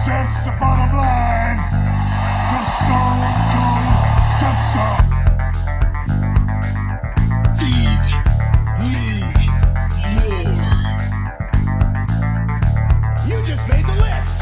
presents the bottom line. The Stone Cold Censor. Feed me more. You just made the list.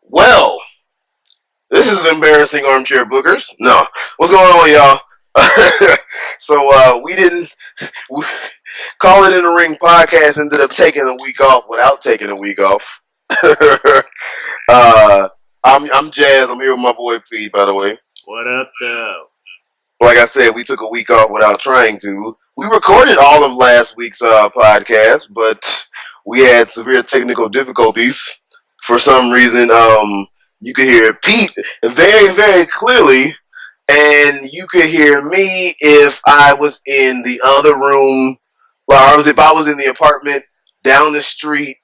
Well, this is embarrassing armchair bookers. No, what's going on, y'all? So we didn't call it in the ring podcast. Ended up taking a week off without taking a week off. I'm Jazz. I'm here with my boy Pete. By the way, what up, though? Like I said, we took a week off without trying to. We recorded all of last week's podcast, but we had severe technical difficulties. For some reason, you could hear Pete very, very clearly, and you could hear me if I was in the other room, or if I was in the apartment down the street,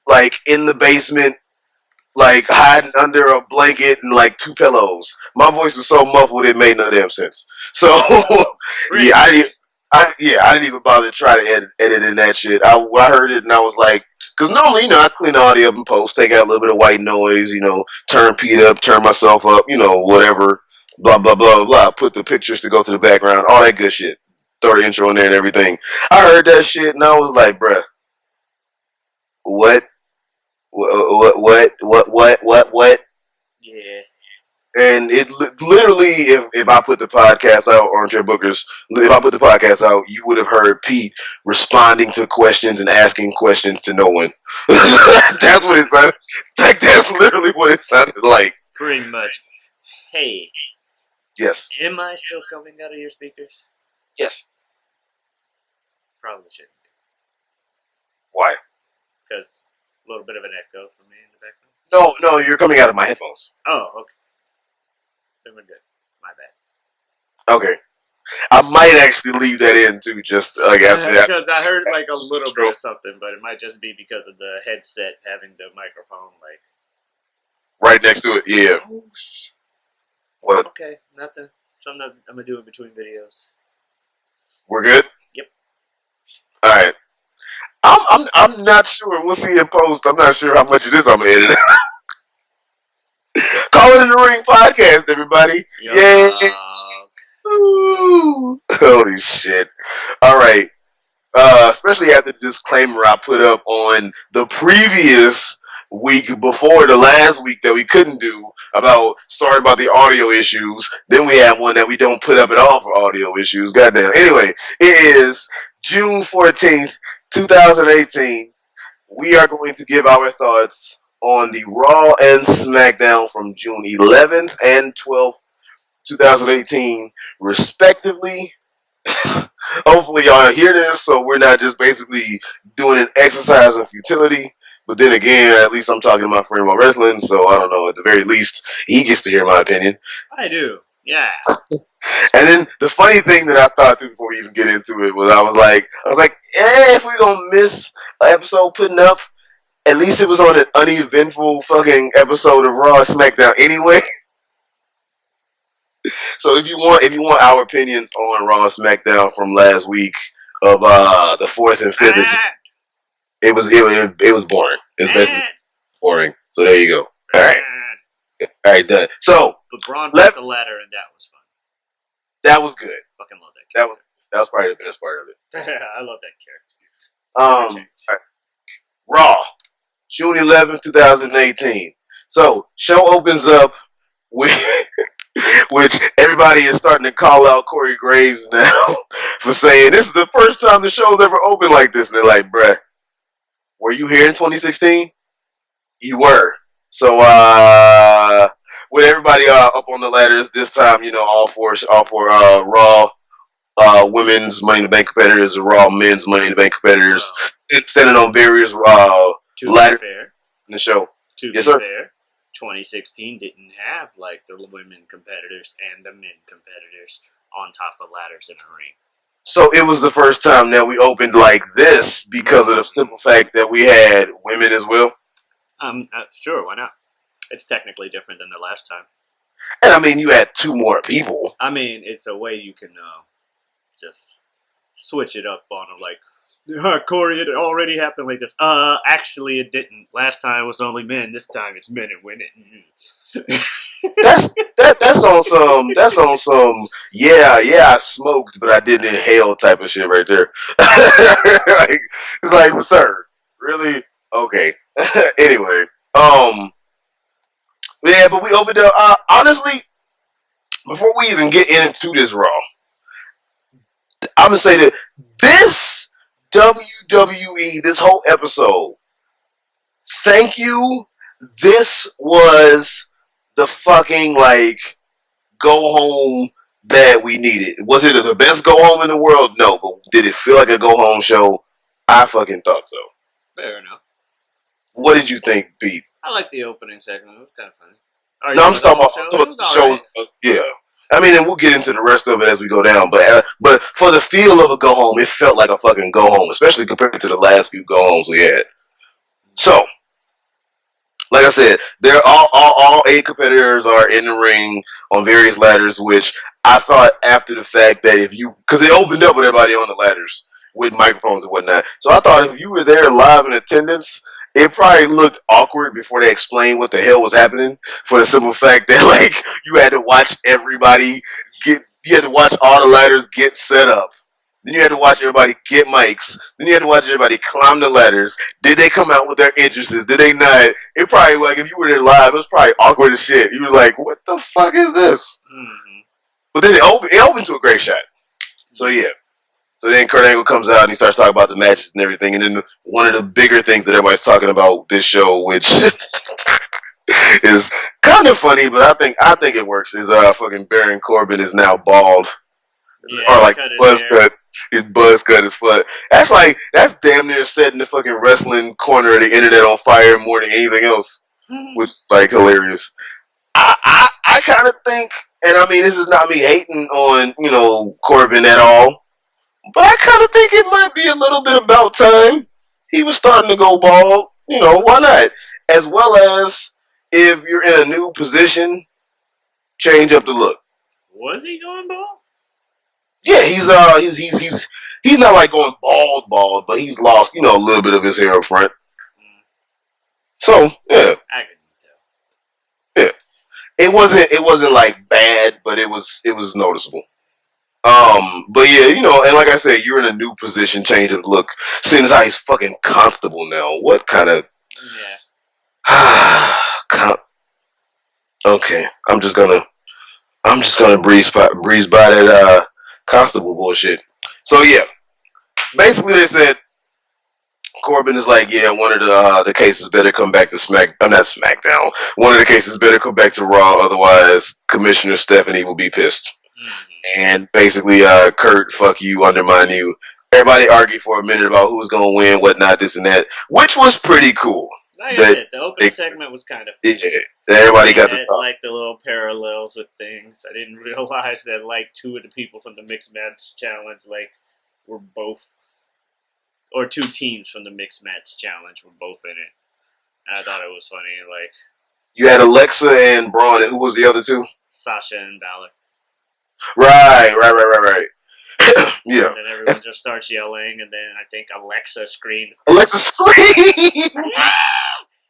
like in the basement, like hiding under a blanket and like two pillows. My voice was so muffled it made no damn sense. So yeah, I didn't even bother to try to edit in that shit. I heard it and I was like, because normally, I clean the audio up and post, take out a little bit of white noise, turn Pete up, turn myself up, whatever, blah, blah, blah, blah. Put the pictures to go to the background, all that good shit. Throw the intro in there and everything. I heard that shit and I was like, bruh, what? What? Yeah. And it literally, if I put the podcast out, Armchair Bookers, if I put the podcast out, you would have heard Pete responding to questions and asking questions to no one. That's what it sounded like. That's literally what it sounded like. Pretty much. Hey. Yes. Am I still coming out of your speakers? Yes. Probably shouldn't be. Why? Because a little bit of an echo from me in the background. No, you're coming out of my headphones. Oh, okay. Then we're good. My bad. Okay. I might actually leave that in too, just like after that. Because I heard like a little bit of something, but it might just be because of the headset having the microphone like right next to it. Yeah. Oh, what? Okay, nothing. Something I'm gonna do in between videos. We're good. Yep. All right. I'm not sure. We'll see in post. I'm not sure how much of this I'm gonna edit. Call it in the ring podcast, everybody. Yay! Ooh. Holy shit! All right. Especially after the disclaimer I put up on the previous week before the last week that we couldn't do about sorry about the audio issues. Then we have one that we don't put up at all for audio issues. Goddamn. Anyway, it is June 14th, 2018. We are going to give our thoughts on the Raw and Smackdown from June 11th and 12th, 2018, respectively. Hopefully y'all hear this, so we're not just basically doing an exercise in futility. But then again, at least I'm talking to my friend about wrestling, so I don't know. At the very least, he gets to hear my opinion. I do, yeah. And then the funny thing that I thought through before we even get into it was I was like, if we're gonna miss an episode putting up, at least it was on an uneventful fucking episode of Raw and Smackdown anyway. So if you want our opinions on Raw and Smackdown from last week of the 4th and 5th, it was boring. It was basically boring. So there you go. All right, done. So but Braun left the ladder, and that was fun. That was good. Fucking love that character. That was probably the best part of it. I love that character. Right. Raw, June 11th, 2018. So show opens up with which everybody is starting to call out Corey Graves now for saying this is the first time the show's ever opened like this. And they're like, bruh, were you here in 2016? You were. So, with everybody up on the ladders this time, all for Raw women's Money in the Bank competitors, Raw men's Money in the Bank competitors, standing on various To ladders be fair, in the show. to Yes, be sir. fair, 2016 didn't have like the women competitors and the men competitors on top of ladders in a ring. So it was the first time that we opened like this because of the simple fact that we had women as well. Sure, why not? It's technically different than the last time. And I mean, you had two more people. I mean, it's a way you can just switch it up on them. Like, Corey, it already happened like this. Actually, it didn't. Last time it was only men. This time it's men and women. That's on some yeah I smoked but I didn't inhale type of shit right there. Like, it's like, sir, really? Okay. Anyway, yeah, but we opened up. Honestly, before we even get into this Raw, I'm gonna say that this WWE, this whole episode, thank you. This was the fucking like go home that we needed. Was it the best go home in the world? No, but did it feel like a go home show? I fucking thought so. Fair enough. What did you think, Pete? I like the opening segment. It was kind of funny. Are No, you I'm just talking about It was the alright. shows. Yeah. I mean, and we'll get into the rest of it as we go down. But for the feel of a go home, it felt like a fucking go home, especially compared to the last few go homes we had. So, like I said, they're all eight competitors are in the ring on various ladders, which I thought after the fact that because it opened up with everybody on the ladders with microphones and whatnot. So I thought if you were there live in attendance, it probably looked awkward before they explained what the hell was happening. For the simple fact that like you had to watch you had to watch all the ladders get set up. Then you had to watch everybody get mics. Then you had to watch everybody climb the ladders. Did they come out with their entrances? Did they not? It probably, like, if you were there live, it was probably awkward as shit. You were like, what the fuck is this? Mm-hmm. But then it opened to a great shot. So, yeah. So then Kurt Angle comes out and he starts talking about the matches and everything. And then one of the bigger things that everybody's talking about this show, which is kind of funny, but I think it works, is fucking Baron Corbin is now bald. Yeah, Or like cut his buzz hair. cut. His buzz cut his foot. That's damn near setting the fucking wrestling corner of the internet on fire more than anything else, which is like hilarious. I kind of think, and I mean, this is not me hating on Corbin at all, but I kind of think it might be a little bit about time he was starting to go bald. Why not? As well as if you're in a new position, change up the look. Was he going bald? Yeah, he's not like going bald, but he's lost a little bit of his hair up front. So yeah, I can tell. yeah, it wasn't like bad, but it was noticeable. But yeah, and like I said, you're in a new position, change of look. Seeing as how he's fucking constable now, what kind of Yeah. okay? I'm just gonna breeze by that constable bullshit. So yeah, basically they said Corbin is like, yeah, one of the cases better come back to not SmackDown. One of the cases better come back to Raw, otherwise Commissioner Stephanie will be pissed. Mm-hmm. And basically, Kurt, fuck you, undermine you. Everybody argued for a minute about who's gonna win, whatnot, this and that, which was pretty cool. Like I said, the opening segment was kind of yeah, everybody got to had, talk. like the little parallels with things. I didn't realize that like two of the people from the mixed match challenge were both, or two teams from the mixed match challenge were both in it. And I thought it was funny, like You had Alexa and Braun, and who was the other two? Sasha and Balor. Right. Yeah. And then everyone just starts yelling, and then I think Alexa screamed, Alexa scream.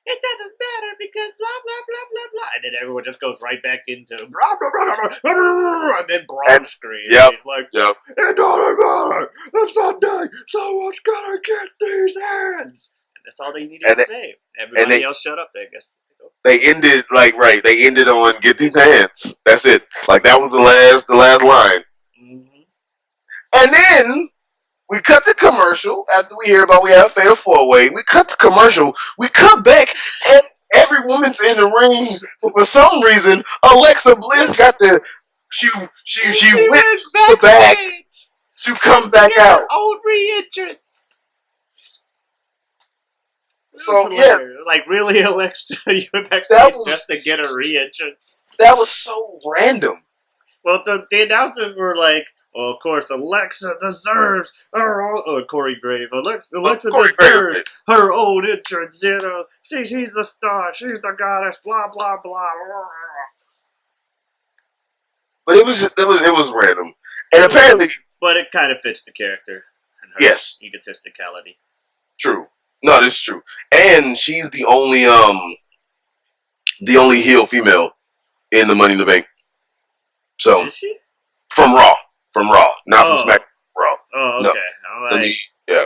"It doesn't matter because blah blah blah blah blah," and then everyone just goes right back into blah blah blah blah, blah and then Braun screams. Yep. He's like, Yep. "It doesn't matter. It's Sunday. Someone's gonna get these hands." And that's all they needed to say. Everybody else shut up. I guess. They ended They ended on "Get these hands." That's it. Like that was the last line. Mm-hmm. And then we cut the commercial after we hear about we have a fatal four way. We cut the commercial. We cut back, and every woman's in the ring. But for some reason, Alexa Bliss got the she whips the back to come back out. Old re-entrance. So yeah, like really, Alexa, you went back just to get a re-entrance. That was so random. Well, the announcers were like, "Well, of course, Alexa deserves her own." Corey Grave. Alexa deserves her own entrance. You know, she's the star. She's the goddess. Blah blah blah. But it was random, and apparently, but it kind of fits the character and her egotisticality. True. No, this is true. And she's the only heel female in the Money in the Bank. So is she? From Raw, not from SmackDown. Raw. Oh, okay. No. Yeah.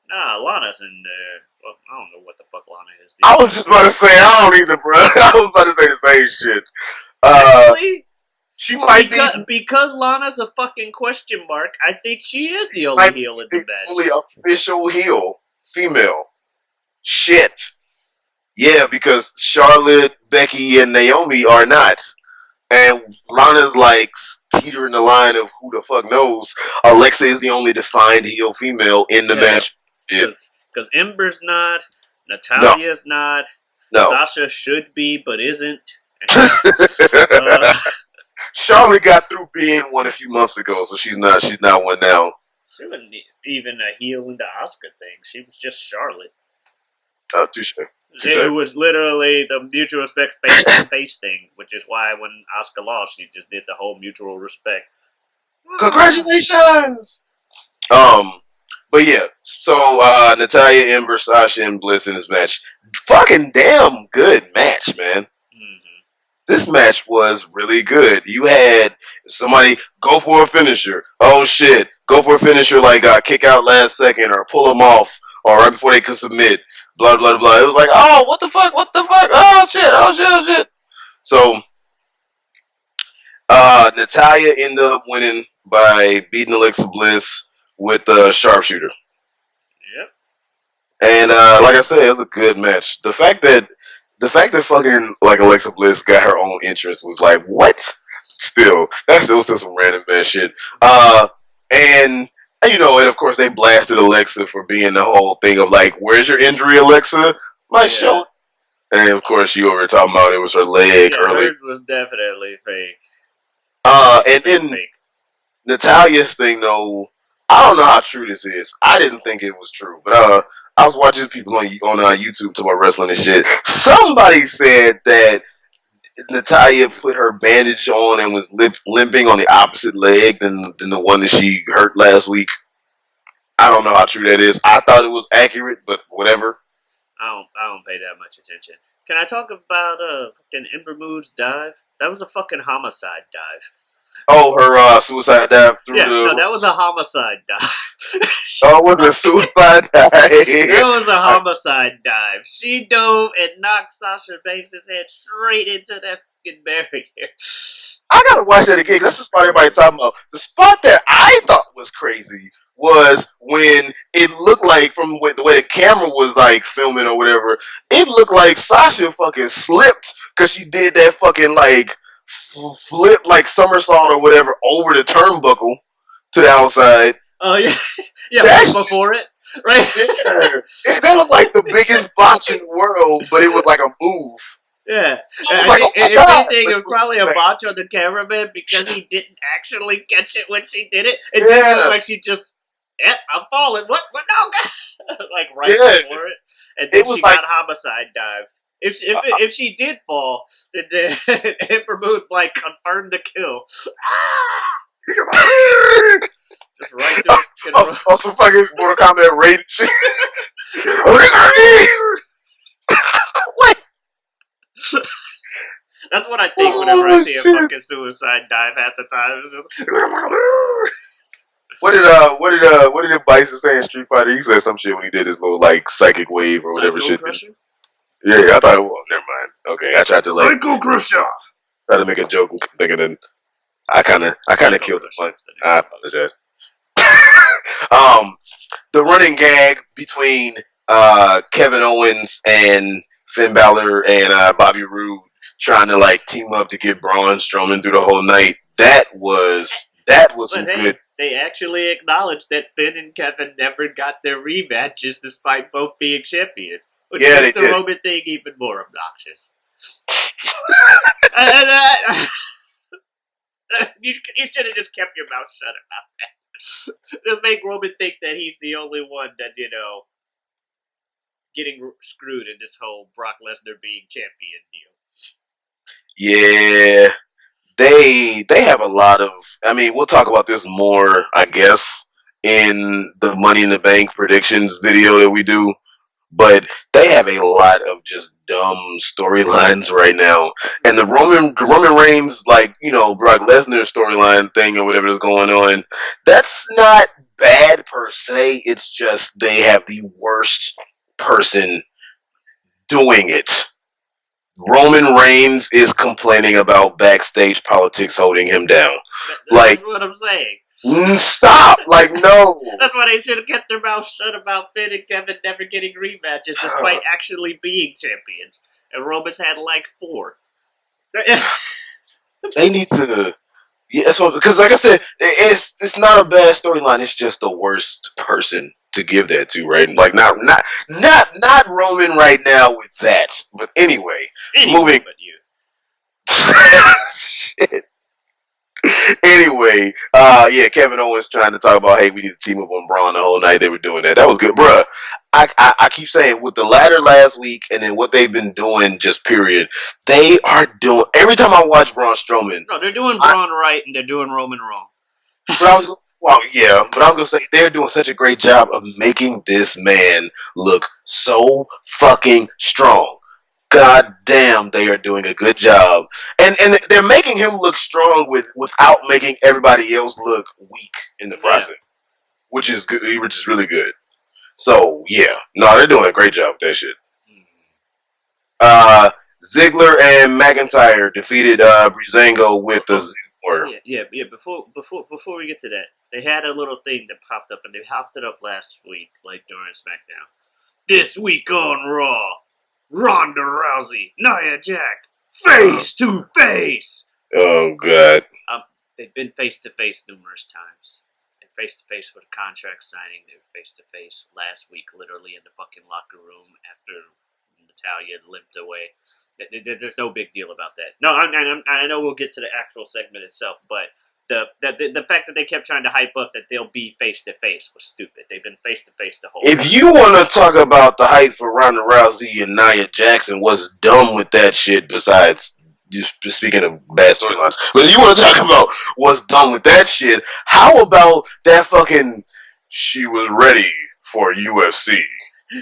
Nah, Lana's in there. Well, I don't know what the fuck Lana is. I was just about to say I don't either, bro. I was about to say the same shit. Actually, she might because Lana's a fucking question mark. I think she is the only heel in the match. Only official heel female. Shit. Yeah, because Charlotte, Becky, and Naomi are not. And Lana's like teetering the line of who the fuck knows. Alexa is the only defined heel female in the match. Because Ember's not. Natalia's not. No. Sasha should be, but isn't. Charlotte got through being one a few months ago, so she's not one now. She wasn't even a heel in the Asuka thing. She was just Charlotte. Touche. It was literally the mutual respect face-to-face thing, which is why when Asuka lost, she just did the whole mutual respect. Congratulations! But yeah, so Natalya, Ember, Sasha, and Bliss in this match. Fucking damn good match, man. Mm-hmm. This match was really good. You had somebody go for a finisher. Oh shit. Go for a finisher like kick out last second or pull them off or right before they could submit. Blah, blah, blah. It was like, oh, what the fuck? Oh shit. So, Natalya ended up winning by beating Alexa Bliss with the sharpshooter. Yep. And like I said, it was a good match. The fact that fucking like Alexa Bliss got her own entrance was like, what? That's still some random bad shit. And and of course they blasted Alexa for being the whole thing of like, where's your injury, Alexa? My show. And of course you were talking about it was her leg earlier. Hers was definitely fake. And then Natalya's thing though, I don't know how true this is. I didn't think it was true, but I was watching people on YouTube talking about wrestling and shit. Somebody said that Natalya put her bandage on and was limping on the opposite leg than the one that she hurt last week. I don't know how true that is. I thought it was accurate, but whatever. I don't pay that much attention. Can I talk about fucking Ember Moon's dive? That was a fucking homicide dive. Oh, her suicide dive through that was a homicide dive. Oh, it wasn't a suicide dive. That was a homicide dive. She dove and knocked Sasha Banks' head straight into that fucking barrier. I gotta watch that again. That's the spot everybody talking about. The spot that I thought was crazy was when it looked like, from the way the camera was like filming or whatever, it looked like Sasha fucking slipped because she did that fucking like flip like somersault or whatever over the turnbuckle to the outside. Oh yeah, right before it, right? Yeah. That looked like the biggest botch in the world, but it was like a move. Yeah, if anything, it was probably a botch on the cameraman because he didn't actually catch it when she did it. It didn't look like she just, I'm falling. What? No, like right before it, and then she got homicide dived. If she did fall, then Ember Moon's like confirmed the kill. Just right through. Also, fucking Mortal Kombat rated shit. What? That's what I think whenever I see a fucking suicide dive half the time. It's just, what did Bison say in Street Fighter? He said some shit when he did his little like psychic wave or whatever shit. Yeah, I thought it was. Never mind. Okay, I tried to Psycho Crusher. try to make a joke and thinking that I kind of killed the fun. I apologize. Um, the running gag between Kevin Owens and Finn Balor and Bobby Roode trying to like team up to get Braun Strowman through the whole night. That was some But hey, good. they actually acknowledged that Finn and Kevin never got their rematches despite both being champions, which Yeah, they makes the did. Roman thing even more obnoxious. And, you should have just kept your mouth shut about that. It'll make Roman think that he's the only one that, getting screwed in this whole Brock Lesnar being champion deal. Yeah, they have a lot of. I mean, we'll talk about this more, I guess, in the Money in the Bank predictions video that we do. But they have a lot of just dumb storylines right now. And the Roman Reigns, like, Brock Lesnar storyline thing or whatever is going on, that's not bad per se. It's just they have the worst person doing it. Roman Reigns is complaining about backstage politics holding him down. That's Like, what I'm saying. stop! Like, no. That's why they should have kept their mouth shut about Finn and Kevin never getting rematches despite actually being champions. And Roman's had like 4. They need to. Yeah, because like I said, it's not a bad storyline. It's just the worst person to give that to, right? Like not Roman right now with that. But anyway, moving. But you. Shit. Anyway, yeah, Kevin Owens trying to talk about, hey, we need to team up on Braun the whole night. They were doing that. That was good, bruh. I keep saying with the ladder last week and then what they've been doing, just period. They are doing every time I watch Braun Strowman. No, they're doing Braun right and they're doing Roman wrong. But I was gonna say they're doing such a great job of making this man look so fucking strong. God damn, they are doing a good job, and they're making him look strong without making everybody else look weak in the process, which is good, which is really good. So yeah, no, they're doing a great job with that shit. Ziggler and McIntyre defeated Breezango with the Ziggler. Yeah. Before we get to that, they had a little thing that popped up, and they hopped it up last week, like during SmackDown. This week on Raw, Ronda Rousey, Nia Jax, face to face. Oh god. They've been face to face numerous times. They're face to face for the contract signing. They were face to face last week, literally in the fucking locker room after Natalia limped away. There's no big deal about that. No, I know we'll get to the actual segment itself, but the fact that they kept trying to hype up that they'll be face to face was stupid. They've been face to face the whole time. If you want to talk about the hype for Ronda Rousey and Nia Jackson, what's dumb with that shit besides just speaking of bad storylines, but if you want to talk about what's dumb with that shit, how about that fucking she was ready for UFC?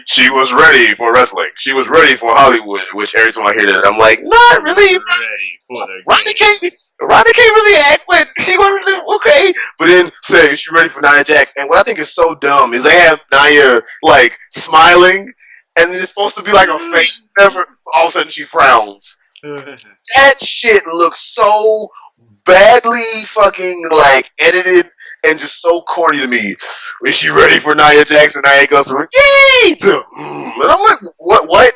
She was ready for wrestling. She was ready for Hollywood, which every time I hear that, I'm like, not really. Ready for the Ronda can't really act, but she was really, okay. But then say she ready for Nia Jax. And what I think is so dumb is they have Nia like smiling, and then it's supposed to be like a face. Never, all of a sudden she frowns. That shit looks so badly fucking like edited and just so corny to me. Is she ready for Nia Jax? And Nia goes, yay! And I'm like, what?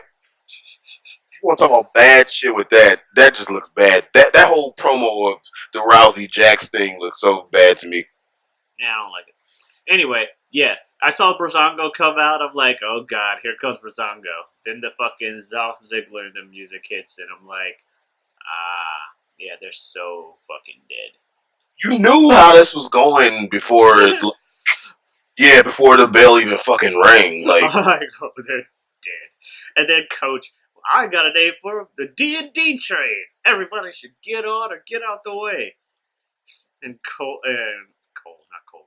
You want to talk about bad shit with that? That just looks bad. That whole promo of the Rousey Jax thing looks so bad to me. Yeah, I don't like it. Anyway, yeah, I saw Breezango come out. I'm like, oh god, here comes Breezango. Then the fucking Dolph Ziggler and the music hits, and I'm like, yeah, they're so fucking dead. You knew how this was going before, before the bell even fucking rang. Like, oh, they're dead. And then Coach, I got a name for him, the D&D train. Everybody should get on or get out the way. And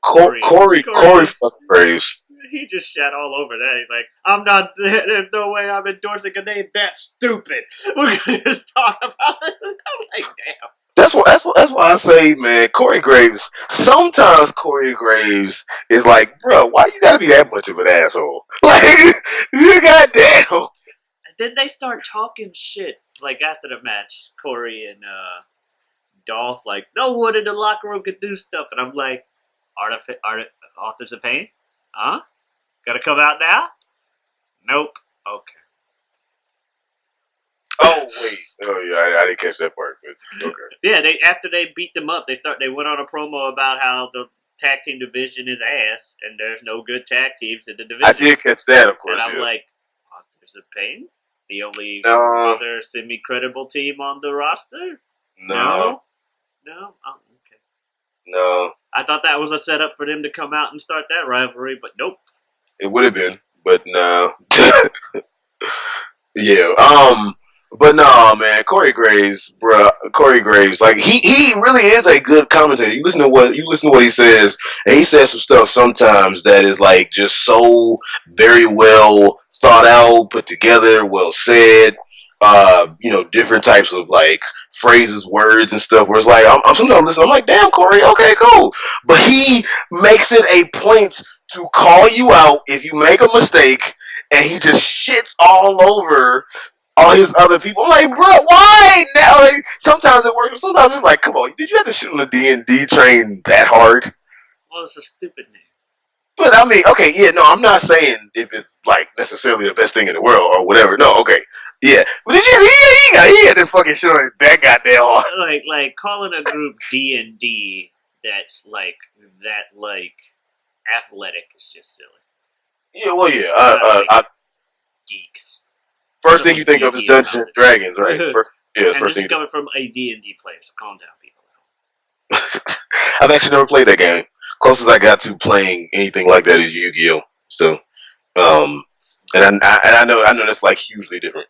Corey fucking Graves. He just shat all over that. He's like, I'm not, there's no way I'm endorsing a name that stupid. We're going to just talk about it. I'm like, damn. That's why I say, man, Corey Graves. Sometimes Corey Graves is like, bro, why you gotta be that much of an asshole? Like, you goddamn. then they start talking shit like after the match. Corey and Dolph like, no one in the locker room can do stuff, and I'm like, Authors of Pain, huh? Gotta come out now? Nope. Okay. Oh wait. Oh yeah, I didn't catch that part. But okay. Yeah, after they beat them up, they went on a promo about how the tag team division is ass, and there's no good tag teams in the division. I did catch that, of course. And I'm like, Authors of Pain, the only No. other semi-credible team on the roster. No. Oh, okay. No. I thought that was a setup for them to come out and start that rivalry, but nope. It would have been, but no. Yeah. But no, man. Corey Graves, bruh. Corey Graves, like he really is a good commentator. You listen to what he says, and he says some stuff sometimes that is like just so very well thought out, put together, well said. Different types of like phrases, words, and stuff. Where it's like I'm sometimes listening. I'm like, damn, Corey, okay, cool. But he makes it a point to call you out if you make a mistake, and he just shits all over all his other people. I'm like, bro, why now? Like, sometimes it works, but sometimes it's like, come on, did you have to shit on the D&D train that hard? Well, it's a stupid name. But I mean, okay, yeah, no, I'm not saying if it's like necessarily the best thing in the world or whatever. No, okay, yeah, but did you? He had that fucking shit on that goddamn hard. Like calling a group D&D that's like athletic is just silly. Yeah, well, yeah, geeks. First thing you think of is Dungeons and Dragons, right? First This thing. is coming from a D&D player, so calm down, people. I've actually never played that game. Closest I got to playing anything like that is Yu-Gi-Oh. So, and I know that's like hugely different.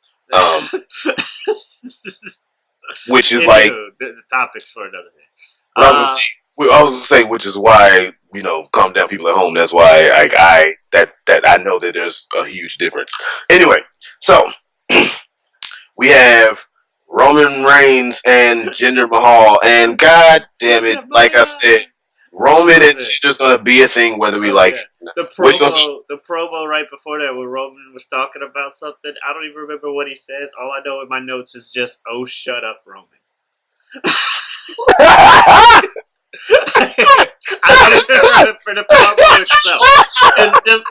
Which is like the topics for another day. I was gonna say, which is why calm down, people at home. That's why I know that there's a huge difference. Anyway, so we have Roman Reigns and Jinder Mahal, and god damn it, like I said, Roman and Jinder's gonna be a thing whether we like it. The promo right before that where Roman was talking about something. I don't even remember what he says. All I know in my notes is just, "Oh, shut up, Roman." I don't even remember the promo itself. It's just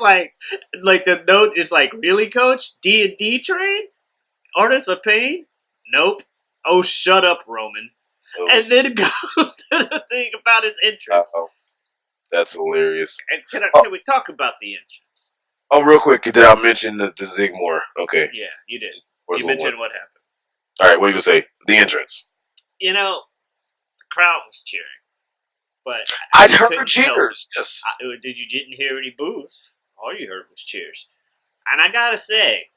like the note is like, "Really, Coach? D&D train? Artists of Pain? Nope. Oh, shut up, Roman." And then it goes to the thing about his entrance. That's hilarious. And can we talk about the entrance? Oh, real quick, did I mention the Zigmore? Okay. Yeah, you did. Where's You mentioned what happened. All right, what are you gonna say? The entrance. The crowd was cheering, but I heard cheers. Yes. You didn't hear any boos. All you heard was cheers, and I gotta say,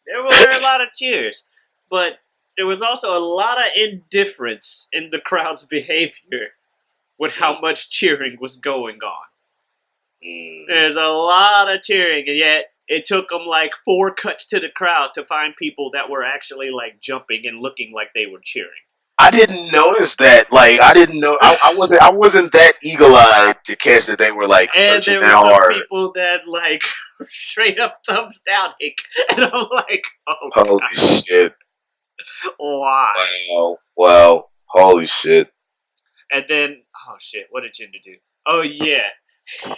there were a lot of cheers, but there was also a lot of indifference in the crowd's behavior with how much cheering was going on. There's a lot of cheering, and yet it took them like 4 cuts to the crowd to find people that were actually like jumping and looking like they were cheering. I didn't notice that. Like, I didn't know. I wasn't that eagle-eyed to catch that they were like searching that hard. And there were people that like straight up thumbs down, and I'm like, oh, holy shit! Why? Wow! Holy shit! And then, oh shit! What did Jinder do? Oh yeah.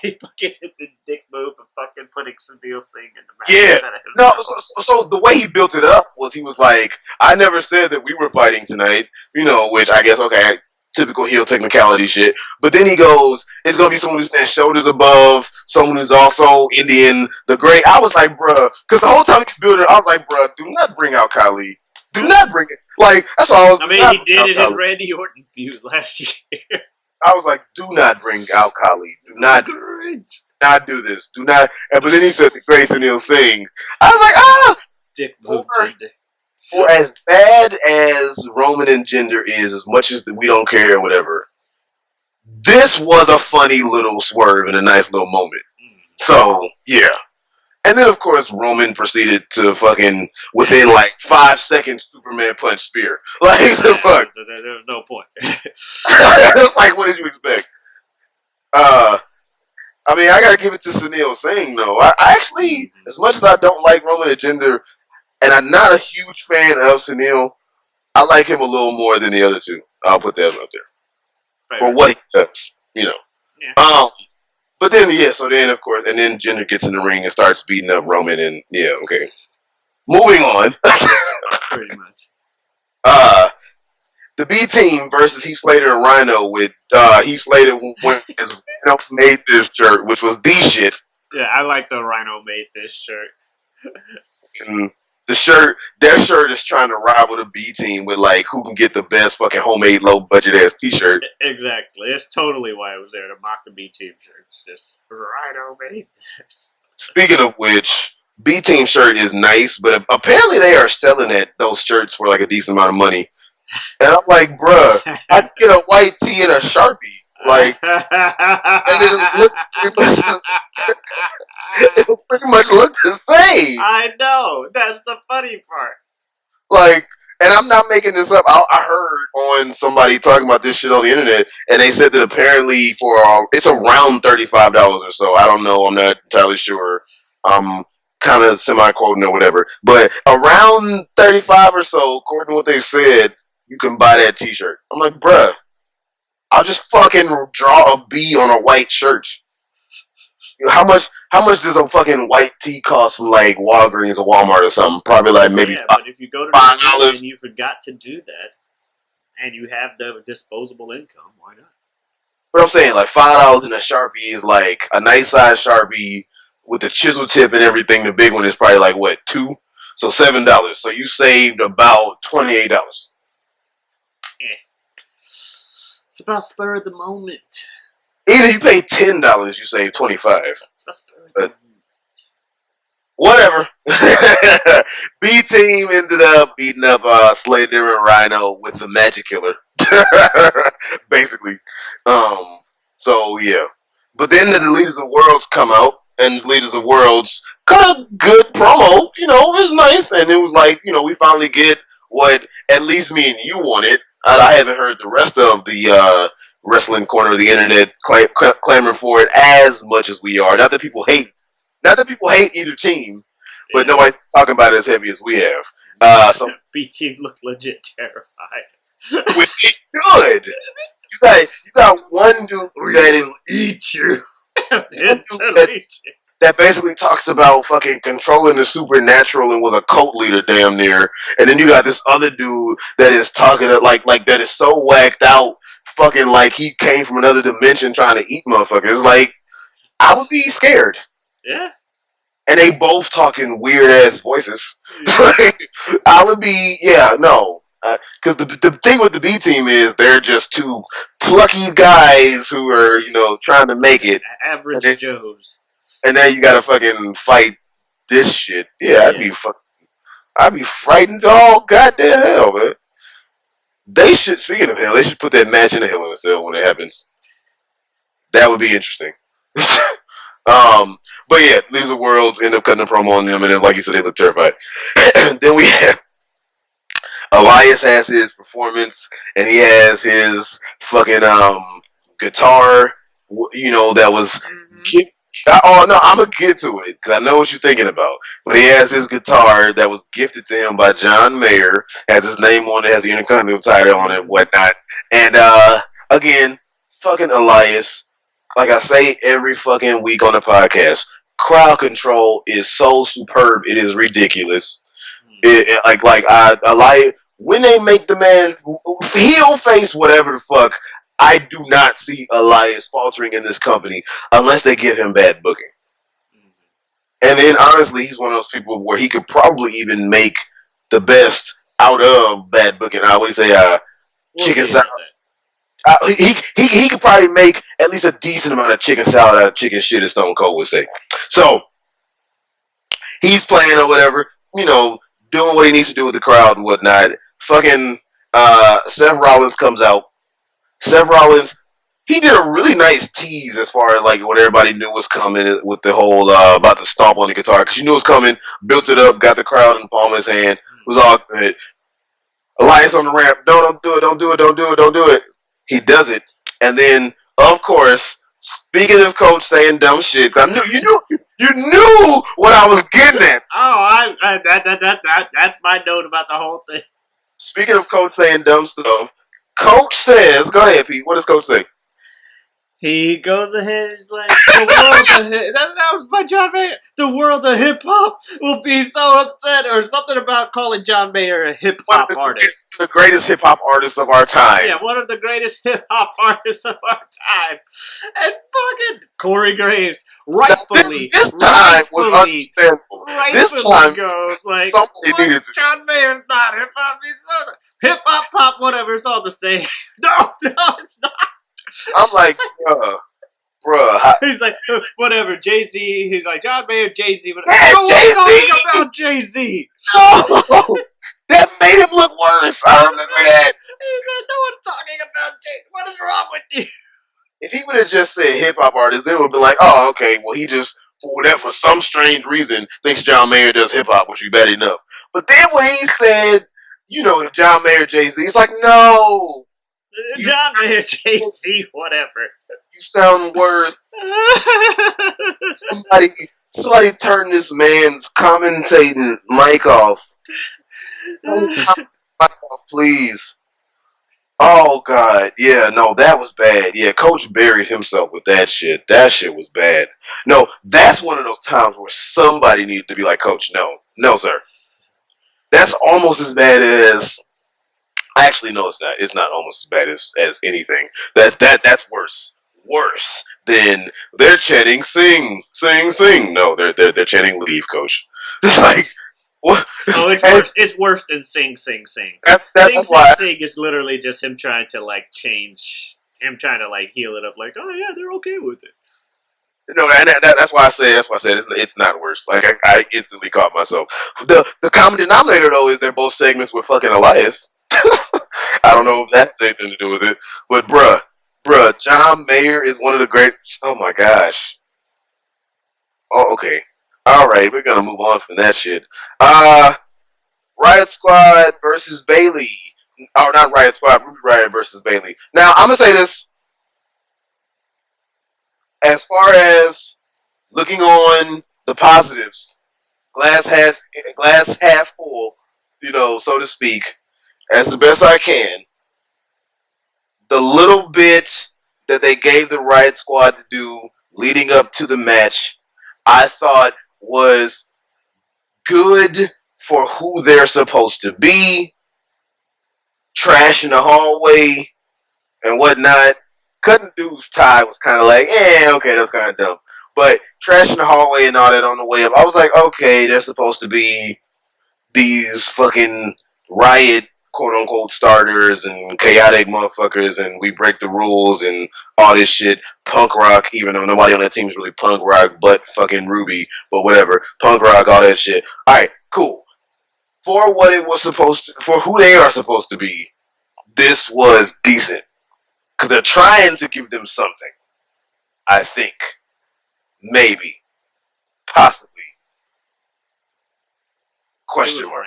He fucking did the dick move and fucking putting Sabine Singh in the match. Yeah. No, so the way he built it up was he was like, I never said that we were fighting tonight, which I guess, okay, typical heel technicality shit. But then he goes, it's going to be someone who stands shoulders above, someone who's also Indian, the great. I was like, bruh, because the whole time he built it, I was like, bruh, do not bring out Khali. Do not bring it. Like, that's all I was he did it in Randy Orton feud last year. I was like, do not bring out Khali. Do not do this. Do not. But then he said the Grace and he'll sing. I was like, Dick for as bad as Roman and Jinder is, as much as we don't care or whatever, this was a funny little swerve and a nice little moment. So, yeah. And then, of course, Roman proceeded to fucking, within like 5 seconds, Superman punch spear. Like, the fuck? There's no point. It's like, what did you expect? I mean, I gotta give it to Sunil Singh though. I actually, as much as I don't like Roman and Jinder, and I'm not a huge fan of Sunil, I like him a little more than the other two. I'll put that out there for what he does, Yeah. But then so then of course, and then Jinder gets in the ring and starts beating up Roman, and okay. Moving on. Pretty much. The B team versus Heath Slater and Rhino with Heath Slater when his made this shirt, which was the shit. Yeah, I like the Rhino made this shirt. And their shirt is trying to rival the B team with like who can get the best fucking homemade low budget ass t-shirt. Exactly. It's totally why I was there to mock the B team shirt. It's just Rhino made this. Speaking of which, B team shirt is nice, but apparently they are selling those shirts for like a decent amount of money. And I'm like, bruh, I can get a white tee and a Sharpie. Like, and it'll pretty much look the same. I know. That's the funny part. Like, and I'm not making this up. I heard on somebody talking about this shit on the internet, and they said that apparently it's around $35 or so. I don't know. I'm not entirely sure. I'm kind of semi-quoting or whatever. But around 35 or so, according to what they said, you can buy that t-shirt. I'm like, bruh, I'll just fucking draw a B on a white shirt. How much does a fucking white tee cost from like Walgreens or Walmart or something? Probably like maybe but if you go to the and you forgot to do that, and you have the disposable income, why not? But I'm saying like $5 in a Sharpie is like a nice size Sharpie with the chisel tip and everything. The big one is probably like what, $2? So $7. So you saved about $28. It's about spur of the moment. Either you pay $10, you save $25. It's about spur of the moment. Whatever. B team ended up beating up Slater and Rhino with the Magic Killer, basically. So yeah, but then the Leaders of Worlds come out, and Leaders of Worlds got a good promo. It was nice, and it was like we finally get what at least me and you wanted. I haven't heard the rest of the wrestling corner of the internet clamoring for it as much as we are. Not that people hate either team, but nobody's talking about it as heavy as we have. So B team looked legit terrified. Which it should. You got one dude that is eat you. That basically talks about fucking controlling the supernatural and was a cult leader damn near. And then you got this other dude that is talking like that is so whacked out, fucking like he came from another dimension trying to eat motherfuckers. Like, I would be scared. Yeah. And they both talking weird ass voices. I would be, no. Because the thing with the B team is they're just two plucky guys who are, trying to make it. Average Joes. And now you gotta fucking fight this shit. Yeah, I'd be frightened to all goddamn hell, man. They should, speaking of hell, they should put that match in the Hell in a Cell when it happens. That would be interesting. But yeah, Leaders of Worlds end up cutting a promo on them, and then, like you said, they look terrified. Then we have Elias has his performance, and he has his fucking guitar, that was. Oh no, I'm gonna get to it because I know what you're thinking about. But he has his guitar that was gifted to him by John Mayer, has his name on it, has the Intercontinental title on it, whatnot. And again, fucking Elias, like I say every fucking week on the podcast, crowd control is so superb, it is ridiculous. Elias, when they make the man heel face, whatever the fuck. I do not see Elias faltering in this company unless they give him bad booking. And then, honestly, he's one of those people where he could probably even make the best out of bad booking. I always say chicken salad. He could probably make at least a decent amount of chicken salad out of chicken shit, as Stone Cold would say. So, he's playing or whatever, doing what he needs to do with the crowd and whatnot. Fucking Seth Rollins comes out. Seth Rollins, he did a really nice tease as far as like what everybody knew was coming with the whole about to stomp on the guitar because you knew it was coming, built it up, got the crowd in the palm of his hand, it was all good. Elias on the ramp, don't do it. He does it, and then of course Speaking of Coach saying dumb shit, 'cause I knew you knew what I was getting at. That's my note about the whole thing. Speaking of Coach saying dumb stuff, Coach says, "Go ahead, Pete. What does Coach say?" He goes ahead, he's like, the world of that was by John Mayer. The world of hip hop will be so upset, or something about calling John Mayer a hip One hop of artist. the greatest hip hop artists of our time. Yeah, one of the greatest hip hop artists of our time. And fucking Corey Graves, rightfully, This time was understandable. This time, goes like, somebody what? needed to. John Mayer's not hip hop. He's not hip hop, pop, whatever. It's all the same. No, it's not. I'm like, bruh. He's like, whatever, Jay-Z. He's like, John Mayer, Jay-Z. Yeah, no one's Jay-Z! talking about Jay-Z. No! That made him look worse. I remember that. He's like, no one's talking about Jay-Z. What is wrong with you? If he would have just said hip hop artist, then it would have been like, oh, okay, well, he just, for some strange reason, thinks John Mayer does hip hop, which would be bad enough. But then when he said, John Mayer, Jay-Z, it's like, no. John Mayer, Jay-Z, whatever. You sound worse. Somebody turn this man's commentating mic off. Mic off, please. Oh, God. Yeah, no, that was bad. Yeah, Coach buried himself with that shit. That shit was bad. No, that's one of those times where somebody needed to be like, Coach, no. No, sir. That's almost as bad as... Actually, no, it's not. It's not almost as bad as anything. That's worse. Worse than they're chanting "sing, sing, sing." No, they're chanting "leave, Coach." It's like what? Oh, it's worse. It's worse than "sing, sing, sing." That's why. Sing is literally just him trying to like change, him trying to like heal it up. Like, oh yeah, they're okay with it. No, that's why I said. That's why I said it's not worse. Like I instantly caught myself. The common denominator though is they're both segments with fucking Elias. I don't know if that's anything to do with it, but bruh, John Mayer is one of the great. Oh my gosh. Oh, okay. All right, we're gonna move on from that shit. Riot Squad versus Bailey. Oh, not Riot Squad. Ruby Riot versus Bailey. Now I'm gonna say this. As far as looking on the positives, glass half full, so to speak, as the best I can. The little bit that they gave the Riot Squad to do leading up to the match, I thought was good for who they're supposed to be. Trash in the hallway and whatnot. Cutting dude's tie was kind of like, okay, that's kind of dumb. But trash in the hallway and all that on the way up, I was like, okay, they're supposed to be these fucking Riot quote-unquote starters and chaotic motherfuckers and we break the rules and all this shit. Punk rock, even though nobody on that team is really punk rock but fucking Ruby, but whatever. Punk rock, all that shit. Alright, cool. For what it was supposed to, for who they are supposed to be, this was decent. Because they're trying to give them something. I think. Maybe. Possibly. Question mark.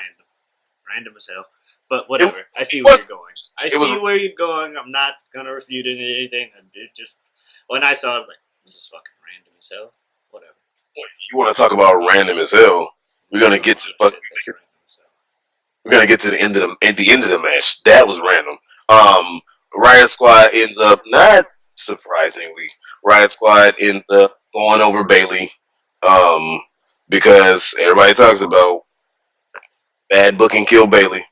Random as hell. But whatever. I see where you're going. Where you're going. I'm not gonna refute anything. It just when I saw it, I was like, this is fucking random as hell. Whatever. You want to talk about random as hell? We're gonna get to the end of the match. That was random. Riot Squad ends up, not surprisingly, Riot Squad ends up going over Bailey. Because everybody talks about bad booking killed Bailey.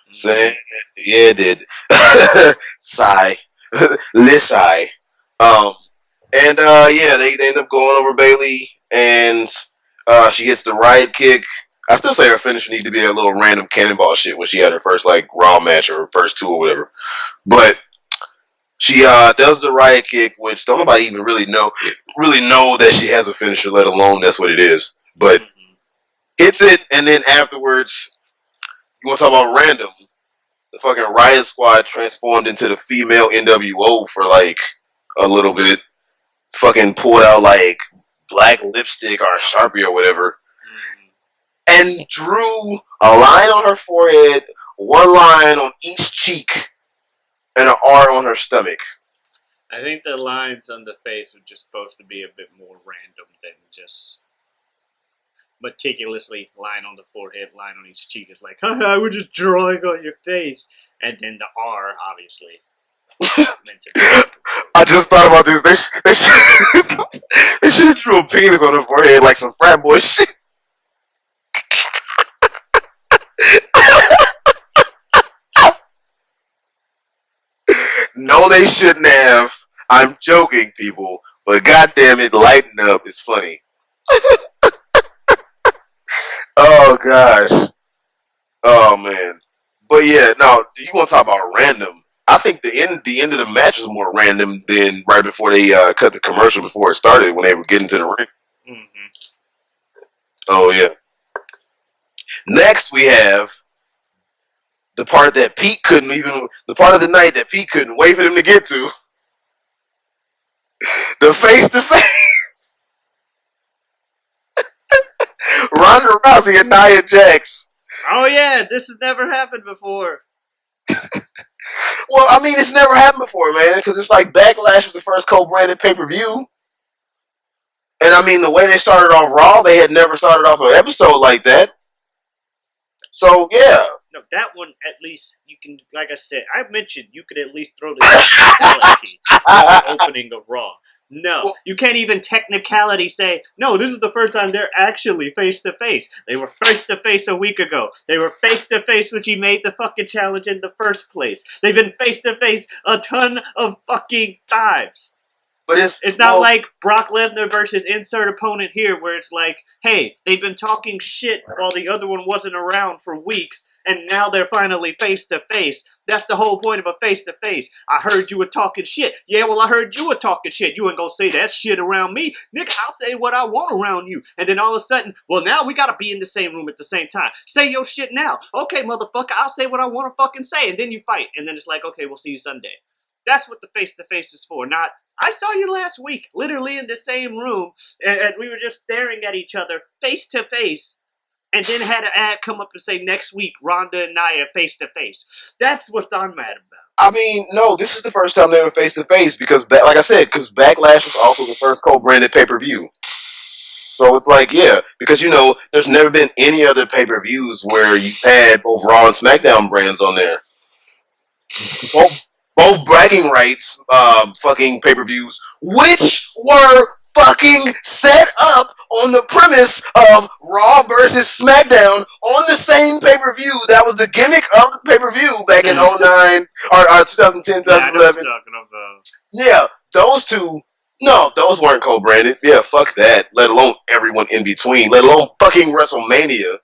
Saying, yeah, it did. Sigh. Sigh. They end up going over Bailey, and she hits the Riot kick. I still say her finisher needs to be a little random cannonball shit when she had her first Raw match or her first two or whatever. But she does the Riot kick, which don't nobody even really know that she has a finisher, let alone that's what it is. But hits it, and then afterwards, you want to talk about random? The fucking Riot Squad transformed into the female NWO for a little bit. Fucking pulled out black lipstick or Sharpie or whatever. And drew a line on her forehead, one line on each cheek, and an R on her stomach. I think the lines on the face were just supposed to be a bit more random than just meticulously line on the forehead, line on each cheek. It's like, haha, we're just drawing on your face. And then the R, obviously, meant to be. I just thought about this. They should have drew a penis on her forehead like some frat boy shit. No, they shouldn't have. I'm joking, people. But goddamn it, lighten up. It's funny. Oh gosh. Oh man. But yeah, now you want to talk about random? I think the end of the match was more random than right before they cut the commercial before it started when they were getting to the ring. Mm-hmm. Oh yeah. Next we have the part that Pete couldn't even the part of the night that Pete couldn't wait for them to get to. The face to face Ronda Rousey and Nia Jax. Oh yeah, this has never happened before. Well, I mean, it's never happened before, man, because it's like Backlash was the first co-branded pay-per-view. And I mean, the way they started off Raw, they had never started off an episode like that. So, yeah. No, that one, at least, you can, like I said, I mentioned you could at least throw the technicality on the opening of Raw. No, you can't even technicality say, no, this is the first time they're actually face-to-face. They were face-to-face a week ago. They were face-to-face when she made the fucking challenge in the first place. They've been face-to-face a ton of fucking times. But it's not like Brock Lesnar versus insert opponent here, where it's like, hey, they've been talking shit while the other one wasn't around for weeks, and now they're finally face-to-face. That's the whole point of a face-to-face. I heard you were talking shit. Yeah, well, I heard you were talking shit. You ain't gonna say that shit around me. Nigga, I'll say what I want around you. And then all of a sudden, well, now we gotta be in the same room at the same time. Say your shit now. Okay, motherfucker, I'll say what I want to fucking say. And then you fight. And then it's like, okay, we'll see you Sunday. That's what the face-to-face is for, not, I saw you last week, literally in the same room, and we were just staring at each other, face-to-face, and then had an ad come up and say, next week, Ronda and Nia face-to-face. That's what I'm mad about. I mean, no, this is the first time they were face-to-face, because, like I said, because Backlash was also the first co-branded pay-per-view. So it's like, yeah, because, you know, there's never been any other pay-per-views where you had both Raw and SmackDown brands on there. Both bragging rights fucking pay-per-views, which were fucking set up on the premise of Raw versus SmackDown on the same pay-per-view. That was the gimmick of the pay-per-view back in 09 or 2010, 2011. Yeah, those two, no, those weren't co-branded. Yeah, fuck that. Let alone everyone in between. Let alone fucking WrestleMania,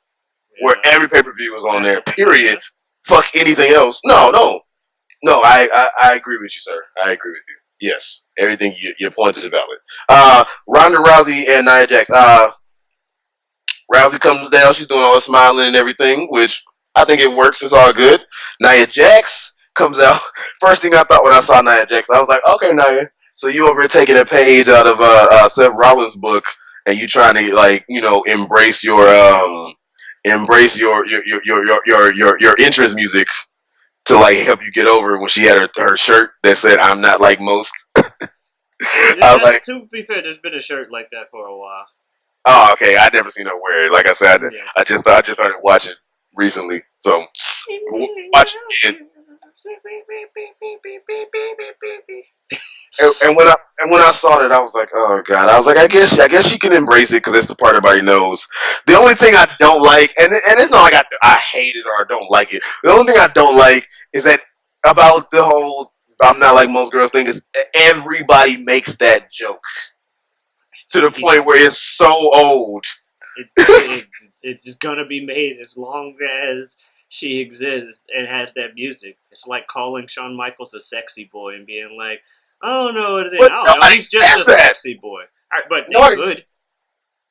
where every pay-per-view was on there, period. Fuck anything else. No, I agree with you, sir. I agree with you. Yes, everything your point is valid. Ronda Rousey and Nia Jax. Rousey comes down. She's doing all the smiling and everything, which I think it works. It's all good. Nia Jax comes out. First thing I thought when I saw Nia Jax, I was like, okay, Nia. So you over here taking a page out of Seth Rollins' book, and you trying to like embrace your interest music to like help you get over when she had her shirt that said "I'm not like most." I was like, to be fair, there's been a shirt like that for a while. Oh, okay. I never seen her wear it. Like I said, I just started watching recently, so watch it. And when I saw it, I was like, oh god. I was like, I guess she can embrace it because it's the part everybody knows. The only thing I don't like, and it's not like I hate it or I don't like it. The only thing I don't like is that about the whole "I'm not like most girls" thing is everybody makes that joke to the point where it's so old. It's gonna be made as long as she exists and has that music. It's like calling Shawn Michaels a sexy boy and being like, I don't know what it is. But I don't know. He's just a sexy boy. Right, but they could.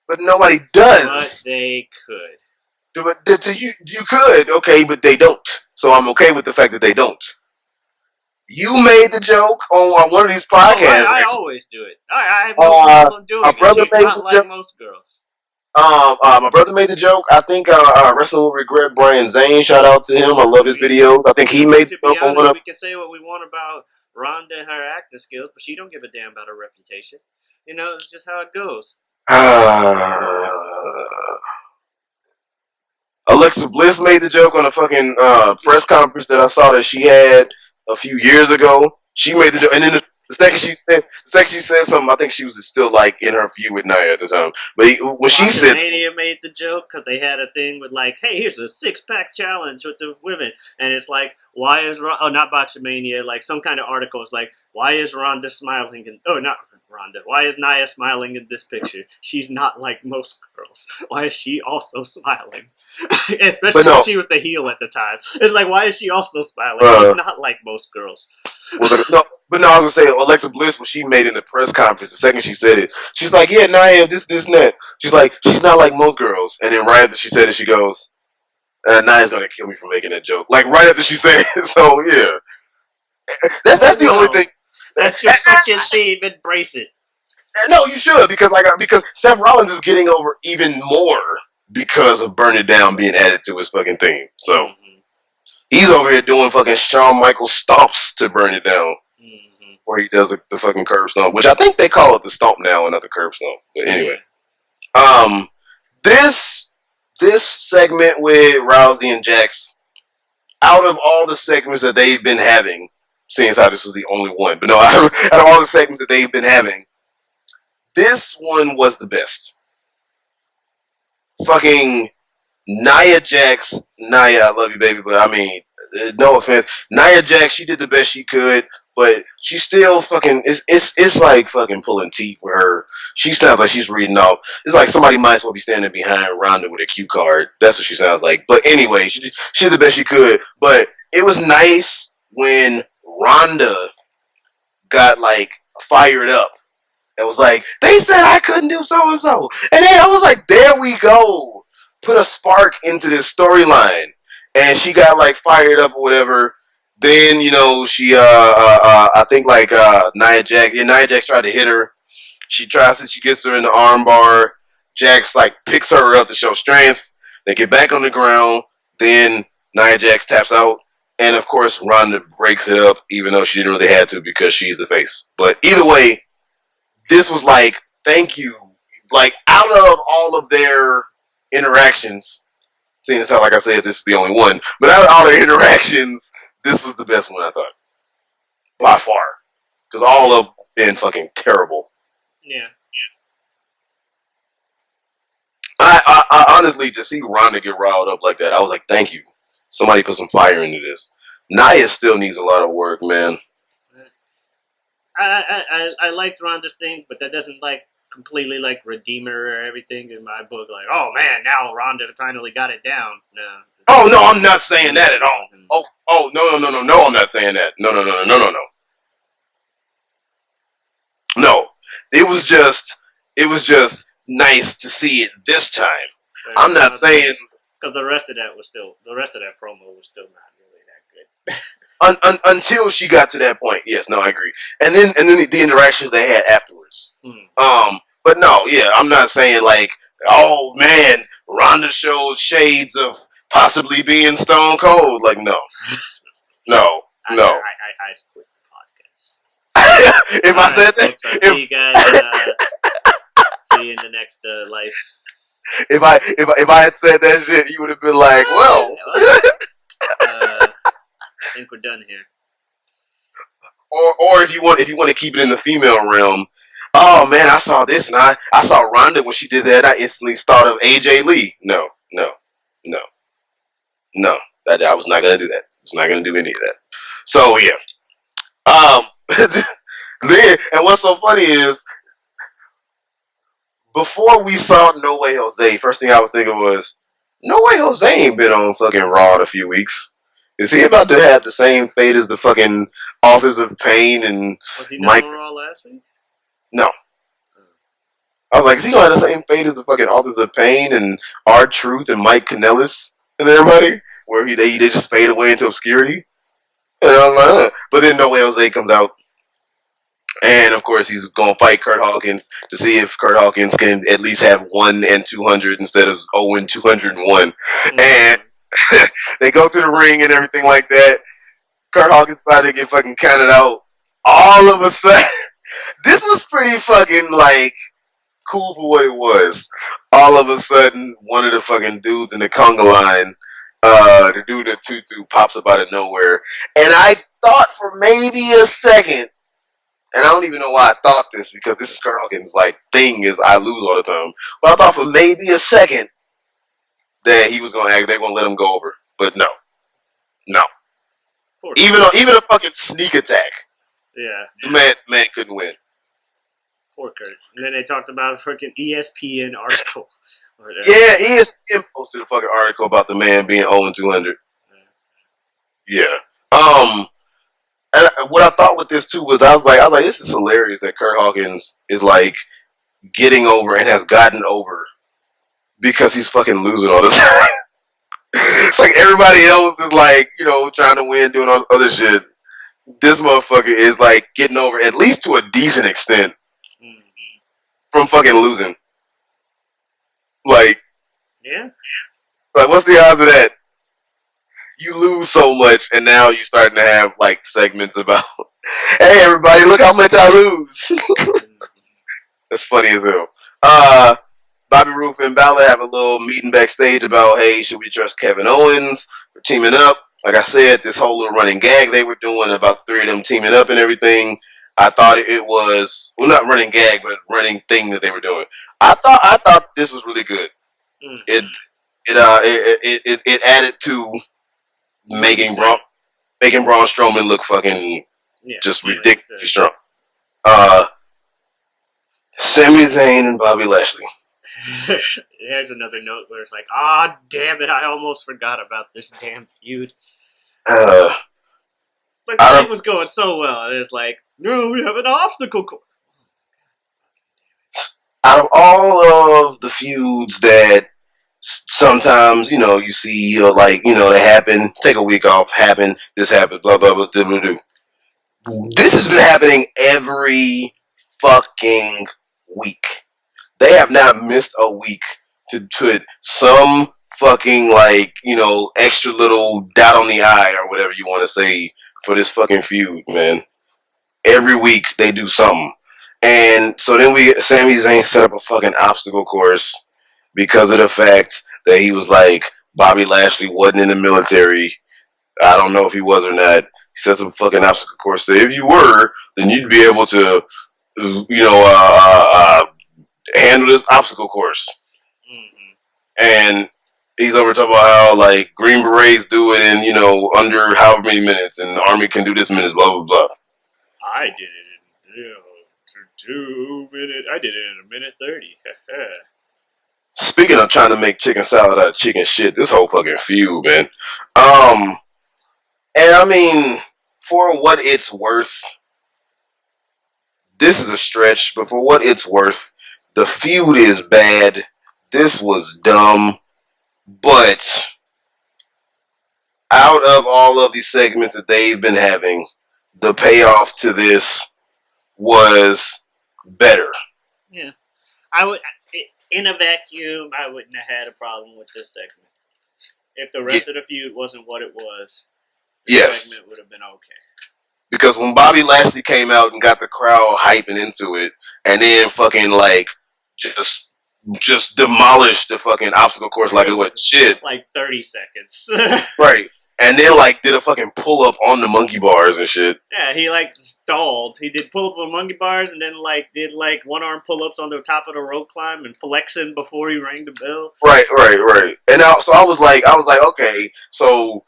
But nobody does. But they could. But you could, okay, but they don't. So I'm okay with the fact that they don't. You made the joke on one of these podcasts. I always do it. I have no problem doing it. She's not like most girls. My brother made the joke. I think Wrestling Will Regret Brian Zane. Shout out to him. I love his videos. I think he made the joke on one of. We can say what we want about Ronda and her acting skills, but she don't give a damn about her reputation. You know, it's just how it goes. Alexa Bliss made the joke on a fucking press conference that I saw that she had a few years ago. She made the joke, and then the second she said something, I think she was still like in her feud with Nia at the time. But when she said, Mania made the joke because they had a thing with like, hey, here's a 6-pack challenge with the women, and it's like, why is not Botchamania, like some kind of article is like, why is Ronda smiling? Not Ronda. Why is Nia smiling in this picture? She's not like most girls. Why is she also smiling? Especially when she was the heel at the time. It's like, why is she also smiling? She's not like most girls. No, but no, I was gonna say Alexa Bliss, what she made in the press conference, the second she said it, she's like, yeah, Nia, this, and that. She's like, she's not like most girls. And then right after she said it, she goes, Nia's gonna kill me for making that joke. Like right after she said it. So yeah, that's the only thing. That's your fucking theme. Embrace it. No, you should because Seth Rollins is getting over even more because of Burn It Down being added to his fucking theme. So he's over here doing fucking Shawn Michaels stomps to Burn It Down before he does the fucking curb stomp, which I think they call it the stomp now and not the curb stomp. But anyway, this segment with Rousey and Jax, out of all the segments that they've been having, seeing as how this was the only one, but no, out of all the segments that they've been having, this one was the best. Fucking Nia Jax, Nia, I love you, baby, but I mean, no offense, Nia Jax, she did the best she could, but she still fucking, it's like fucking pulling teeth with her. She sounds like she's reading off. It's like somebody might as well be standing behind Ronda with a cue card. That's what she sounds like. But anyway, she did the best she could. But it was nice when Ronda got like fired up. It was like, they said I couldn't do so and so. And then I was like, there we go. Put a spark into this storyline. And she got like fired up or whatever. Then, you know, she I think like Nia Jax tried to hit her. She gets her in the arm bar. Jax like picks her up to show strength. They get back on the ground. Then Nia Jax taps out. And of course Ronda breaks it up, even though she didn't really have to because she's the face. But either way, this was like, thank you. Like, out of all of their interactions, seeing as how, like I said, this is the only one, but out of all their interactions, this was the best one, I thought. By far. Because all of them been fucking terrible. Yeah. I honestly, to see Ronda get riled up like that, I was like, thank you. Somebody put some fire into this. Nia still needs a lot of work, man. I liked Ronda's thing, but that doesn't like completely like redeem her or everything in my book. Like, oh man, now Ronda finally got it down. No. Oh no, I'm not saying that at all. Oh no, I'm not saying that. No. No, it was just nice to see it this time. I'm not saying because the rest of that promo was still not really that good. Until she got to that point, yes, no, I agree. And then the interactions they had afterwards. But no, yeah, I'm not saying like, oh man, Ronda showed shades of possibly being Stone Cold. Like, no. I quit the podcast. If I said that, see you guys. See you in the next life. If I had said that shit, you would have been like, well. I think we're done here. Or if you want to keep it in the female realm, oh man, I saw this and I saw Ronda when she did that. I instantly thought of AJ Lee. No. That I was not gonna do that. I was not gonna do any of that. So yeah. Then and what's so funny is before we saw No Way Jose, first thing I was thinking was, No Way Jose ain't been on fucking Raw in a few weeks. Is he about to have the same fate as the fucking Authors of Pain and was he Mike? On Raw last week? No. I was like, is he gonna have the same fate as the fucking Authors of Pain and R-Truth and Mike Kanellis and everybody, where they just fade away into obscurity? And I was like, but then No Way Jose comes out, and of course he's gonna fight Kurt Hawkins to see if Kurt Hawkins can at least have 1-200 instead of 0-201, and they go to the ring and everything like that. Kurt Hawkins about to get fucking counted out, all of a sudden, this was pretty fucking like cool for what it was. All of a sudden, one of the fucking dudes in the conga line, the dude in tutu pops up out of nowhere, and I thought for maybe a second, and I don't even know why I thought this because this is Kurt Hawkins' like thing is I lose all the time, but I thought for maybe a second that he was gonna act, they're gonna let him go over, but no, no. Poor Even a fucking sneak attack, yeah, the man couldn't win. poor Kurt. And then they talked about a freaking ESPN article. Yeah, ESPN posted a fucking article about the man being 0-200. Yeah. And what I thought with this too was I was like, this is hilarious that Kurt Hawkins is like getting over and has gotten over because he's fucking losing all the time. It's like everybody else is like, trying to win, doing all this other shit. This motherfucker is like getting over at least to a decent extent from fucking losing. Like, Yeah. what's the odds of that? You lose so much, and now you're starting to have like segments about, hey everybody, look how much I lose. That's funny as hell. Bobby Roode and Balor have a little meeting backstage about, hey, should we trust Kevin Owens for teaming up? Like I said, this whole little running gag they were doing about the three of them teaming up and everything. I thought it was not running gag, but running thing that they were doing. I thought this was really good. It added to making Braun Strowman look fucking just ridiculously strong. Sami Zayn and Bobby Lashley. There's another note where it's like, damn it, I almost forgot about this damn feud. Uh, Like, the thing was going so well, and it's like, no, we have an obstacle course. Out of all of the feuds that sometimes, you see, they happen, take a week off, happen, this happens, blah, blah, blah, blah, blah, blah. This has been happening every fucking week. They have not missed a week to put some fucking, extra little dot on the I or whatever you want to say for this fucking feud, man. Every week they do something. And so then Sami Zayn set up a fucking obstacle course because of the fact that he was like, Bobby Lashley wasn't in the military. I don't know if he was or not. He set some fucking obstacle course. So if you were, then you'd be able to, handle this obstacle course. Mm-hmm. And he's over talking about how Green Berets do it in under however many minutes, and the Army can do this minutes, blah blah blah. I did it in 2 minutes. I did it in 1:30. Speaking of trying to make chicken salad out of chicken shit, this whole fucking feud, man. And I mean, for what it's worth, this is a stretch, but for what it's worth, the feud is bad. This was dumb. But out of all of these segments that they've been having, the payoff to this was better. Yeah. In a vacuum, I wouldn't have had a problem with this segment. If the rest of the feud wasn't what it was, the segment would have been okay. Because when Bobby Lashley came out and got the crowd hyping into it, and then fucking just demolished the fucking obstacle course like it was shit. 30 seconds. Right. And then did a fucking pull up on the monkey bars and shit. Yeah, he stalled. He did pull up on monkey bars and then did one arm pull ups on the top of the rope climb and flexing before he rang the bell. Right. And so I was like, okay, so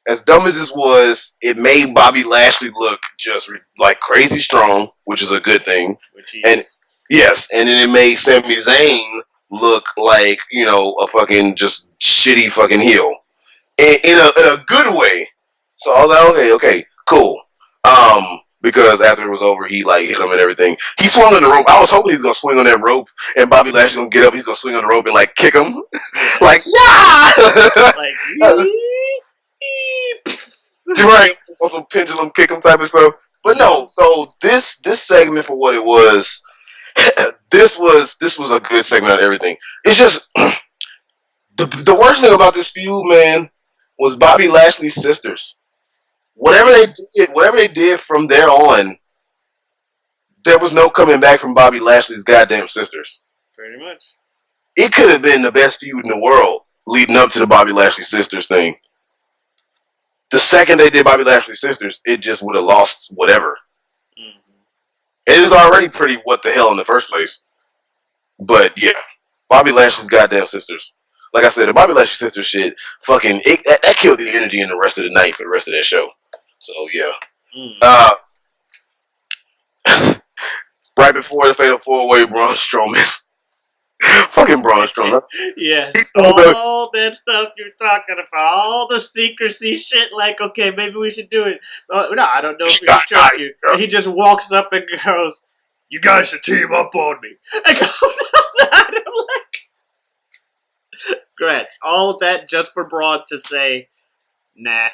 as dumb as this was, it made Bobby Lashley look just crazy strong, which is a good thing. Yes, and then it made Sami Zayn look like, a fucking just shitty fucking heel. In a good way. So I was like, okay, cool. Because after it was over, he hit him and everything. He swung on the rope. I was hoping he was gonna swing on that rope, and Bobby Lashley gonna get up. He's gonna swing on the rope and kick him, You're right, on some pendulum kick him type of stuff. But no, so this segment for what it was, this was a good segment of everything. It's just the worst thing about this feud, man, was Bobby Lashley's sisters. Whatever they did from there on there was no coming back from Bobby Lashley's goddamn sisters. Pretty much. It could have been the best feud in the world leading up to the Bobby Lashley sisters thing. The second they did Bobby Lashley sisters, it just would have lost whatever. Mm-hmm. It was already pretty what the hell in the first place. But yeah, Bobby Lashley's goddamn sisters. Like I said, the Bobby Lashley sisters shit, that killed the energy in the rest of the night for the rest of that show. So yeah. Mm. Right before the Fatal 4-Way, Braun Strowman. Fucking Braun Strowman. Yes, all that stuff you're talking about, all the secrecy shit, like, okay, maybe we should do it. No, I don't know if we can trust you. And he just walks up and goes, "You guys should team up on me." And goes outside. I'm like, Grats, all of that just for Braun to say, nah.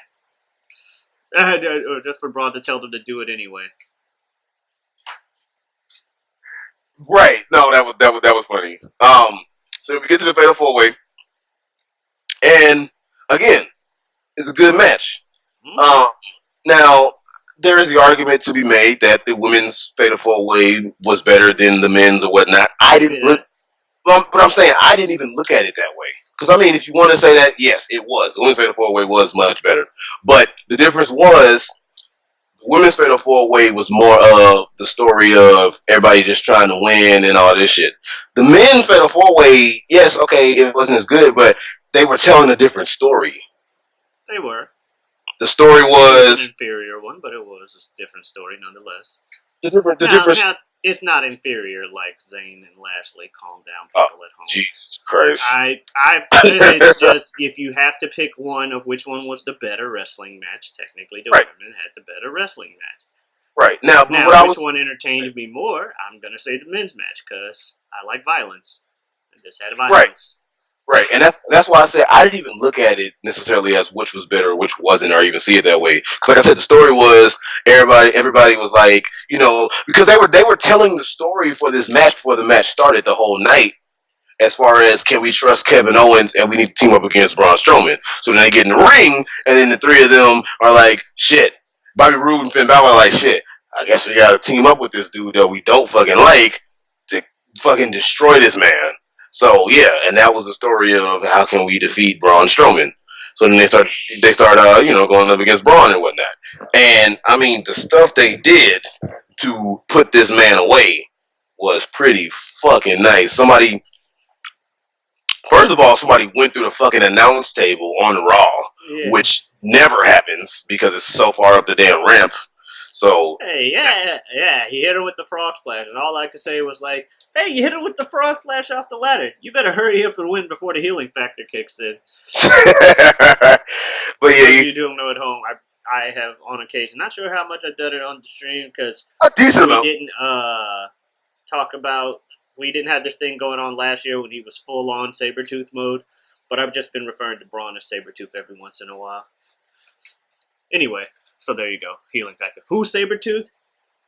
Just for Braun to tell them to do it anyway. Right. No, that was funny. So we get to the Fatal 4-Way, and again, it's a good match. Mm. Now there is the argument to be made that the women's Fatal 4-Way was better than the men's or whatnot. I didn't look, but I'm saying I didn't even look at it that way. Because I mean, if you want to say that, yes, it was. The women's Fatal 4-Way was much better, but the difference was the women's Fatal 4-Way was more of the story of everybody just trying to win and all this shit. The men's Fatal 4-Way, yes, okay, it wasn't as good, but they were telling a different story. They were. The story was an inferior one, but it was a different story nonetheless. Now, it's not inferior like Zayn and Lashley. Calm down, people at home. Jesus Christ! It's just if you have to pick one of which one was the better wrestling match, technically the women had the better wrestling match. Right now, which one entertained me more? I'm gonna say the men's match because I like violence, and this had violence. Right, and that's why I said I didn't even look at it necessarily as which was better, which wasn't, or even see it that way. Because like I said, the story was everybody was like, because they were telling the story for this match before the match started the whole night. As far as can we trust Kevin Owens and we need to team up against Braun Strowman. So then they get in the ring, and then the three of them are like, shit. Bobby Roode and Finn Balor are like, shit. I guess we got to team up with this dude that we don't fucking like to fucking destroy this man. So yeah, and that was the story of how can we defeat Braun Strowman. So then they start going up against Braun and whatnot. And I mean, the stuff they did to put this man away was pretty fucking nice. First of all, somebody went through the fucking announce table on Raw, which never happens because it's so far up the damn ramp. So hey, he hit her with the frog splash, and all I could say was like, "Hey, you hit her with the frog splash off the ladder. You better hurry up and win before the healing factor kicks in." But yeah, you don't know at home. I have on occasion, not sure how much I did it on the stream because we didn't talk about. We didn't have this thing going on last year when he was full on Sabretooth mode, but I've just been referring to Braun as Sabretooth every once in a while. Anyway. So there you go, healing factor. Who's Sabretooth?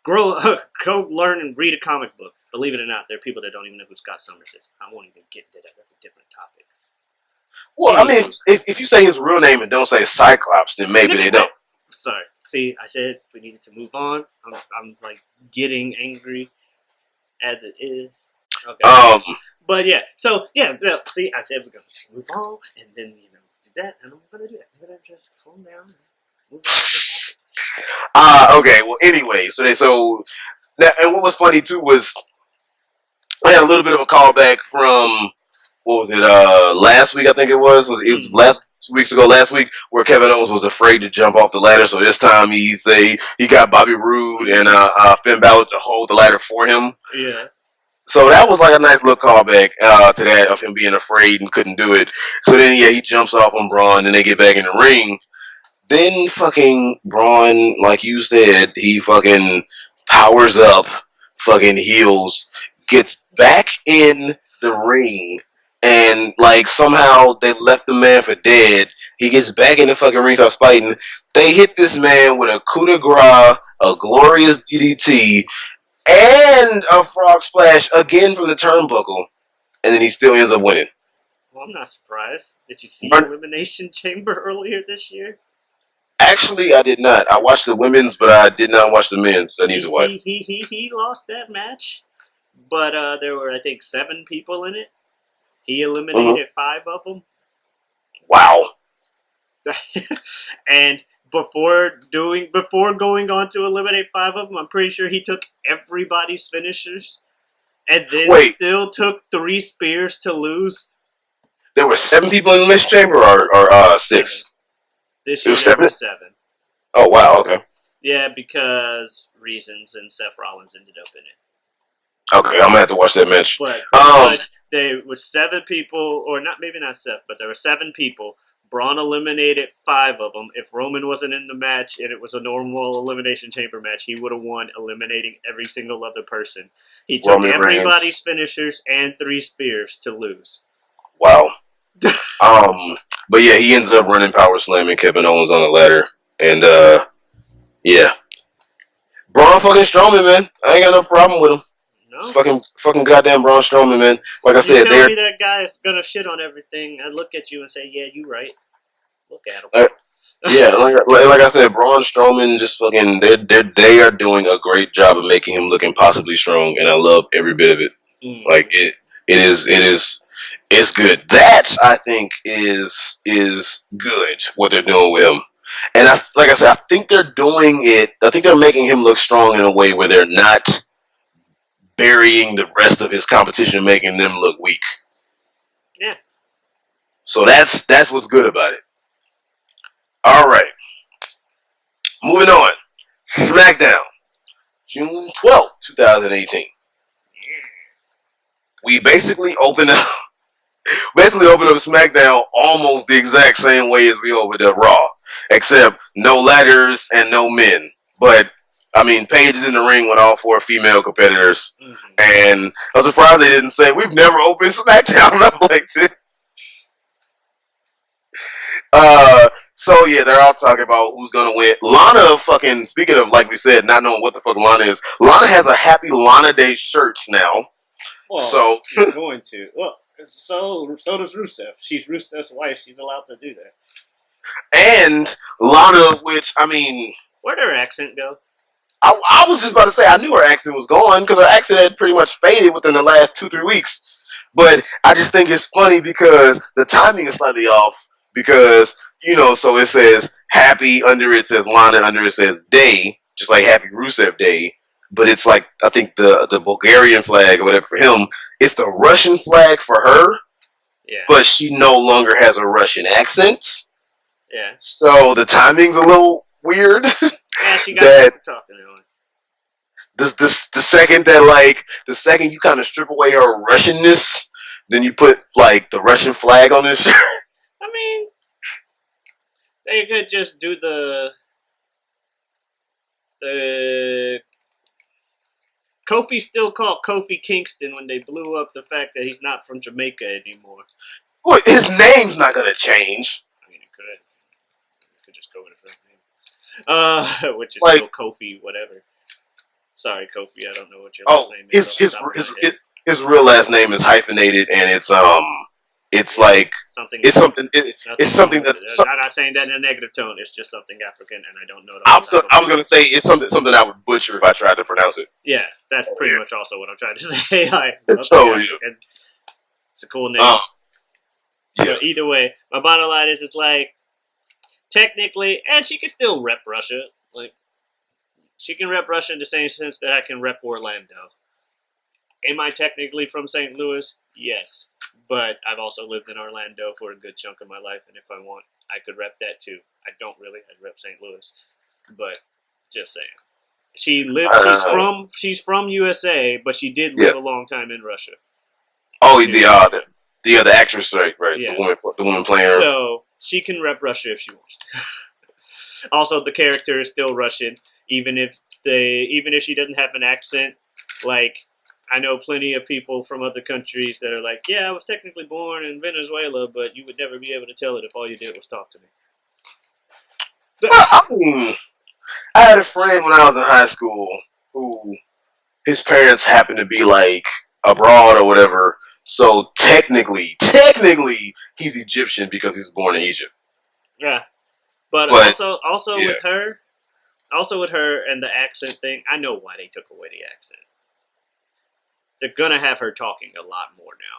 Go learn and read a comic book. Believe it or not, there are people that don't even know who Scott Summers is. I won't even get into that. That's a different topic. Well, I mean, if you say his real name and don't say Cyclops, then maybe they don't. Sorry. See, I said we needed to move on. I'm like getting angry as it is. Okay. But yeah, so yeah. See, I said we're gonna just move on, and then do that, and I'm gonna do that. I'm gonna just calm down. Okay. Well, anyway, so that, and what was funny too was I had a little bit of a callback from what was it? Last week I think it was last 2 weeks ago. Last week where Kevin Owens was afraid to jump off the ladder, so this time he got Bobby Roode and Finn Balor to hold the ladder for him. Yeah. So that was like a nice little callback to that of him being afraid and couldn't do it. So then he jumps off on Braun, and they get back in the ring. Then fucking Braun, like you said, he fucking powers up, fucking heals, gets back in the ring, and like somehow they left the man for dead. He gets back in the fucking ring, starts fighting. They hit this man with a coup de grace, a glorious DDT, and a frog splash again from the turnbuckle, and then he still ends up winning. Well, I'm not surprised. Did you see Elimination Chamber earlier this year? Actually, I did not. I watched the women's, but I did not watch the men's. I need to watch. He lost that match, but there were, I think, 7 people in it. He Hmm. eliminated 5 of them. Wow. And before going on to eliminate 5 of them, I'm pretty sure he took everybody's finishers, and then Wait, still took 3 spears to lose. there were 7 people in the mission chamber, or 7. 6? This It year was there were 7. 7. Oh wow. Okay. Yeah, because reasons, and Seth Rollins ended up in it. Okay, I'm gonna have to watch that match. But pretty much there were 7 people, or not, maybe not Seth, but there were 7 people. Braun eliminated 5 of them. If Roman wasn't in the match and it was a normal elimination chamber match, he would have won, eliminating every single other person. He took Roman Reigns. everybody's finishers and 3 spears to lose. Wow. But yeah, he ends up running power slamming Kevin Owens on the ladder, and yeah, Braun fucking Strowman, man. I ain't got no problem with him. It's No? fucking goddamn Braun Strowman, man. Like I You said, tell they're me that guy is gonna shit on everything, I look at you and say, yeah, you right. Look at him. uh, yeah, like I said, Braun Strowman just fucking they are doing a great job of making him look impossibly strong, and I love every bit of it. Like it is it's good. That I think is good what they're doing with him. And like I said, I think they're doing it. I think they're making him look strong in a way where they're not burying the rest of his competition, making them look weak. Yeah. So that's what's good about it. All right, moving on. SmackDown, June 12th, 2018. We basically opened up SmackDown almost the exact same way as we opened up Raw, except no ladders and no men. But I mean, Paige is in the ring with all 4 female competitors, and I'm surprised they didn't say we've never opened SmackDown. I'm like, so yeah, they're all talking about who's gonna win. Lana, fucking speaking of, like we said, not knowing what the fuck Lana is. Lana has a Happy Lana Day shirts now. Well, So she's going to. Well, so does Rusev. She's Rusev's wife. She's allowed to do that. and Lana, which I mean, Where'd her accent go? I was just about to say I knew her accent was gone because her accent had pretty much faded within the last 2-3 weeks. But I just think it's funny because the timing is slightly off because so it says Happy under it says Lana under it says Day, just like Happy Rusev Day. But it's like I think the Bulgarian flag or whatever for him, it's the Russian flag for her, Yeah. but she no longer has a Russian accent. Yeah. So the timing's a little weird. Yeah, she got that to talking to him. the second you kind of strip away her Russianness, then you put like the Russian flag on this shirt. I mean, they could just do the Kofi's still called Kofi Kingston when they blew up the fact that he's not from Jamaica anymore. Well, his name's not gonna change. I mean, it could just go with a first name. Which is Like, still Kofi, whatever. Sorry, Kofi, I don't know what your oh, last name is. his real last name is hyphenated, and it's like Something. it's something it's something that I'm not saying that in a negative tone. It's just something African, and I don't know. I was gonna say it's something I would butcher if I tried to pronounce it. Yeah, that's pretty much also what I'm trying to say. Like, So, it's a cool name. Yeah. So either way, my bottom line is, it's like technically, and she can still rep Russia. Like, she can rep Russia in the same sense that I can rep Orlando. Am I technically from St. Louis? Yes. But I've also lived in Orlando for a good chunk of my life, and if I want, I could rep that too. I don't really. I'd rep St. Louis. But just saying. She's from USA, but she did live a long time in Russia. Oh, the actress, right? Yeah. The woman playing her. So she can rep Russia if she wants to. Also, the character is still Russian, even if she doesn't have an accent. Like, I know plenty of people from other countries that are like, yeah, I was technically born in Venezuela, but you would never be able to tell it if all you did was talk to me. Well, I mean, I had a friend when I was in high school who his parents happened to be like abroad or whatever. So technically, he's Egyptian because he was born in Egypt. Yeah. But But also yeah, with her and the accent thing, I know why they took away the accent. They're gonna have her talking a lot more now.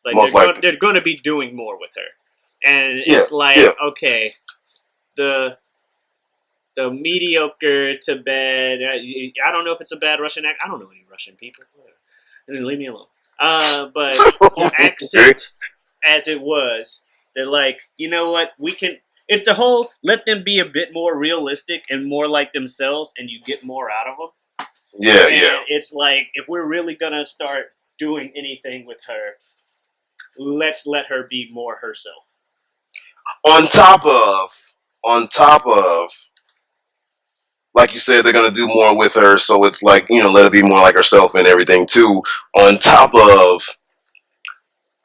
Like most likely. they're gonna be doing more with her, and Yeah, it's like yeah. okay, the mediocre to bad. I don't know if it's a bad Russian act. I don't know any Russian people. Leave me alone. But the Okay. accent, as it was, they're like, you know what? We can. It's the whole let them be a bit more realistic and more like themselves, and you get more out of them. Yeah, And yeah. it's like if we're really gonna start doing anything with her, let's let her be more herself. On top of, on top of, like you said, they're gonna do more with her, so it's like let her be more like herself and everything too. On top of,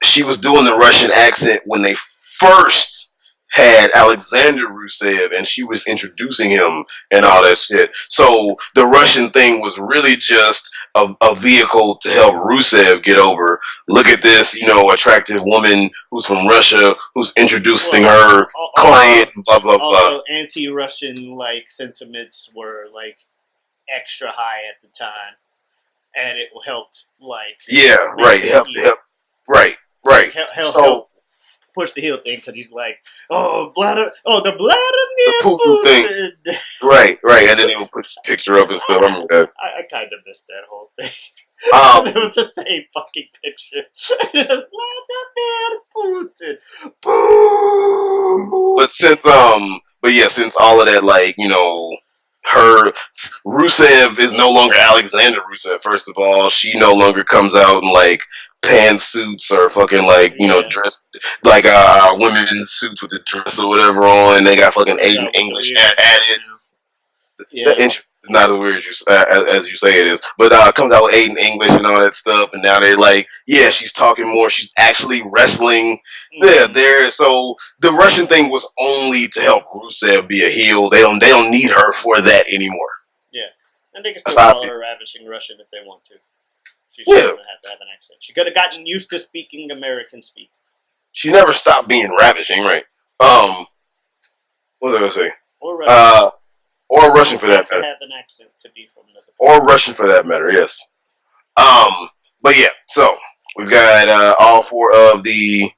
she was doing the Russian accent when they first had Alexander Rusev, and she was introducing him and all that shit. So the Russian thing was really just a vehicle to help Rusev get over. Look at this, attractive woman who's from Russia who's introducing Well, her client, blah blah blah. also anti-Russian like sentiments were like extra high at the time, and it helped like Yeah, make right. him Help, heel. help. Right, right. Help So push the heel thing because he's like, the the Putin thing. Vladimir Putin. Right, right. And then he would put his picture up and stuff. I'm good. I kind of missed that whole thing. It Um, was the same fucking picture. Vladimir Putin. Boo! since all of that, like, her Rusev is no longer Alexander Rusev. First of all, she no longer comes out in like pantsuits or fucking like Yeah. dress like women's suits with the dress or whatever on. They got fucking Yeah, Aiden with the English weird. added. Yeah. The intro is not as weird as you say it is, but comes out with Aiden English and all that stuff, and now they're like, yeah, she's talking more. She's actually wrestling. Yeah, Mhm. there. So the Russian thing was only to help Rusev be a heel. They don't need her for that anymore. Yeah. And they can That's still how I call feel. her Ravishing Russian if they want to. She Yeah, doesn't have to have an accent. She could have gotten used to speaking American speak. she never stopped being ravishing, right? What was I gonna say? Or Russian. Uh, or You Russian don't for have that to matter. have an accent to be from another Or country. Russian for that matter. Yes. But yeah. So we've got all four of the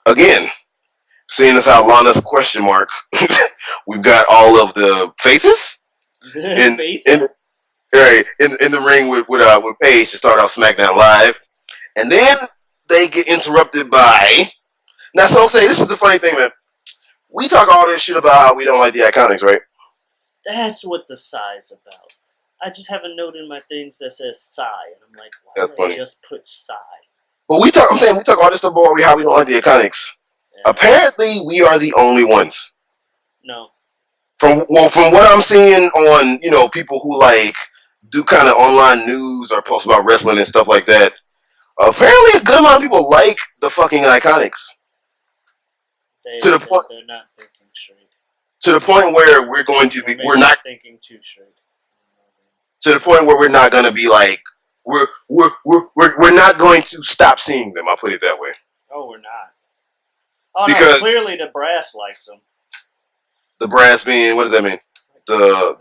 again. Seeing as how Lana's a question mark, we've got all of the faces in Faces? right in the ring with Paige to start off SmackDown Live, and then they get interrupted by. Now, so say this is the funny thing, man. We talk all this shit about how we don't like the Iconics, right? That's what the sigh's about. I just have a note in my things that says sigh, and I'm like, why That's would I funny. just put sigh? But I'm saying we talk all this stuff about how we don't like the Iconics. Yeah. Apparently, we are the only ones. No. From what I'm seeing on people who like do kind of online news or post about wrestling and stuff like that. Apparently, a good amount of people like the fucking Iconics to the point They're not thinking straight. where we're going to Or be maybe we're not they're thinking too straight. to the point where we're not going to be like we're not going to stop seeing them. I'll put it that way Oh, we're not. Oh, no, because clearly the brass likes them. the brass being what does that mean? The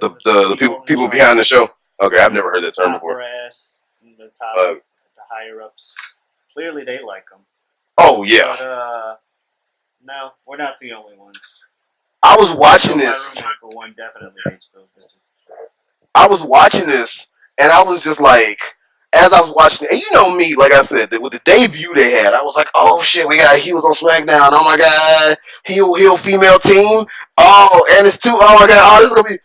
people in charge. behind the show. Okay, I've never heard that term Top before. brass, the top, Uh, the higher ups. Clearly they like them. oh yeah, But, no, we're not the only ones. I was I know watching my this. roommate, for one, definitely hates those bitches. I was watching this, and I was just like, as I was watching it, and you know me, like I said, with the debut they had, I was like, oh shit, we got heels on SmackDown. Oh my god, heel female team. Oh, and it's two. Oh my god, oh this is gonna be.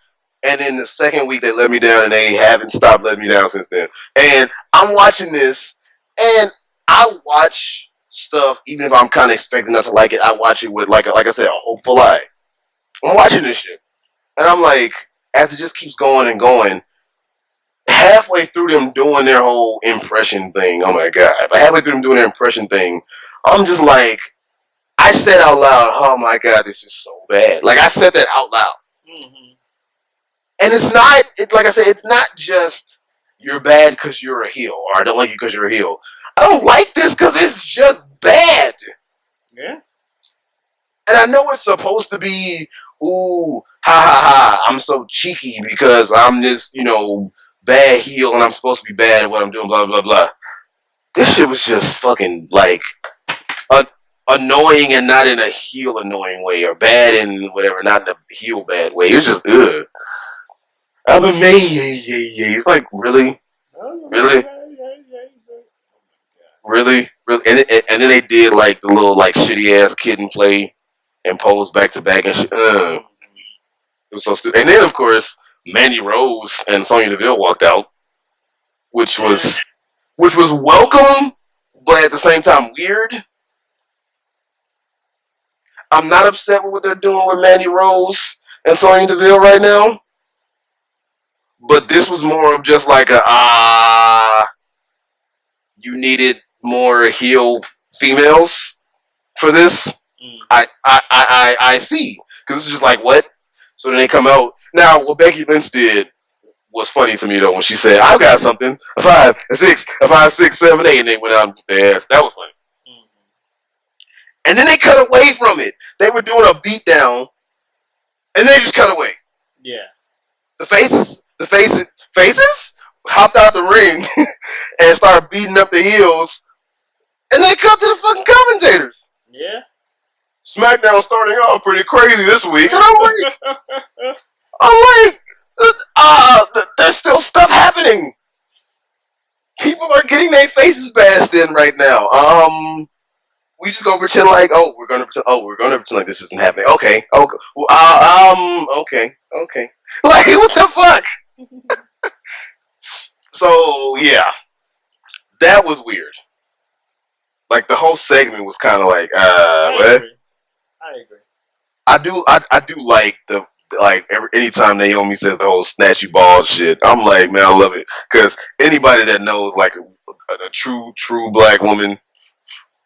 And then the second week they let me down, and they haven't stopped letting me down since then. And I'm watching this, and I watch stuff even if I'm kind of expecting not to like it. I watch it with like I said, a hopeful eye. I'm watching this shit, and I'm like, as it just keeps going and going, halfway through them doing their whole impression thing, oh my god, but halfway through them doing their impression thing, I'm just like, I said out loud, oh my god, this is so bad. Like, I said that out loud. Mm-hmm. And like I said, it's not just you're bad because you're a heel, or I don't like you because you're a heel. I don't like this because it's just bad. Yeah. And I know it's supposed to be ooh, ha ha ha, I'm so cheeky because I'm this, bad heel and I'm supposed to be bad at what I'm doing, blah, blah, blah. This shit was just fucking, like, uh, annoying and not in a heel annoying way or bad in whatever, not in a heel bad way. It was just, ugh. I'm a man, yeah. It's like, really? Really? Really? Really? And then they did, like, the little, like, shitty-ass kitten play and pose back-to-back and shit. Ugh. It was so stupid. And then, of course, Mandy Rose and Sonya Deville walked out, which was welcome, but at the same time weird. I'm not upset with what they're doing with Mandy Rose and Sonya Deville right now, but this was more of just like you needed more heel females for this. Mm. I see, because it's just like, what? So then they come out. Now, what Becky Lynch did was funny to me though when she said, "I've got something, a 5, a 6, a 5, 6, 7, 8," and they went out and beat their ass. That was funny. And then they cut away from it. They were doing a beatdown, and they just cut away. Yeah. The faces hopped out the ring and started beating up the heels, and they cut to the fucking commentators. Yeah. SmackDown starting off pretty crazy this week, and I'm like, there's still stuff happening. People are getting their faces bashed in right now. We just gonna pretend like, we're gonna pretend like this isn't happening. Okay, okay. Like, what the fuck? So yeah, that was weird. Like the whole segment was kind of like, what? I agree. I do like anytime Naomi says the whole snatch you ball shit, I'm like, man, I love it, because anybody that knows like a true black woman,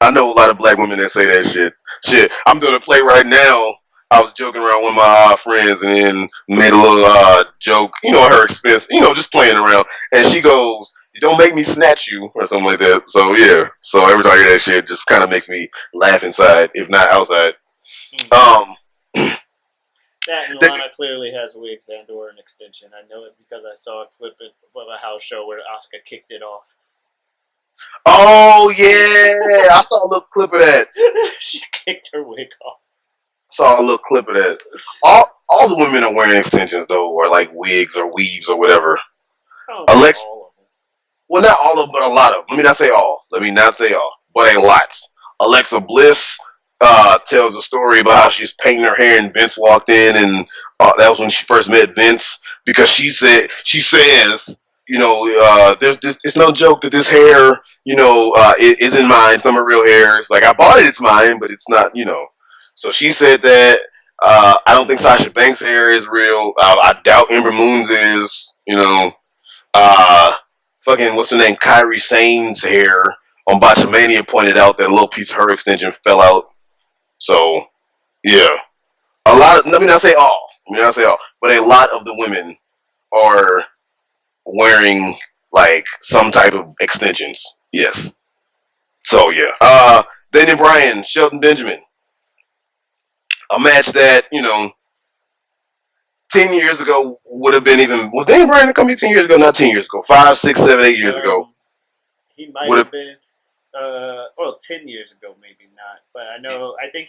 I know a lot of black women that say that shit. Shit, I'm doing a play right now. I was joking around with my friends and then made a little joke, at her expense, just playing around. And she goes, "Don't make me snatch you," or something like that. So yeah, so every time I hear that shit, just kind of makes me laugh inside, if not outside. That and Lana clearly has wigs and or an extension. I know it because I saw a clip of a house show where Asuka kicked it off. Oh yeah, I saw a little clip of that. She kicked her wig off. Saw a little clip of that. All the women are wearing extensions though, or like wigs or weaves or whatever. Alexa, all of them. well, not all of them, but a lot of them. Let me not say all, but a lot. Alexa Bliss tells a story about how she's painting her hair and Vince walked in, and that was when she first met Vince, because she says, it's no joke that this hair, isn't mine. It's not my real hair. It's like, I bought it, it's mine, but it's not, So she said that I don't think Sasha Banks' hair is real. I doubt Ember Moon's is. Fucking what's her name? Kairi Sane's hair on Botchamania pointed out that a little piece of her extension fell out. So yeah, a lot of, let me not say all, but a lot of the women are wearing like some type of extensions. Yes. So yeah. Daniel Bryan, Shelton Benjamin. A match that, 10 years ago would have been even... Was Daniel Bryan coming 10 years ago? Not 10 years ago. 5, 6, 7, 8 years ago. He might have been... 10 years ago, maybe not. But I think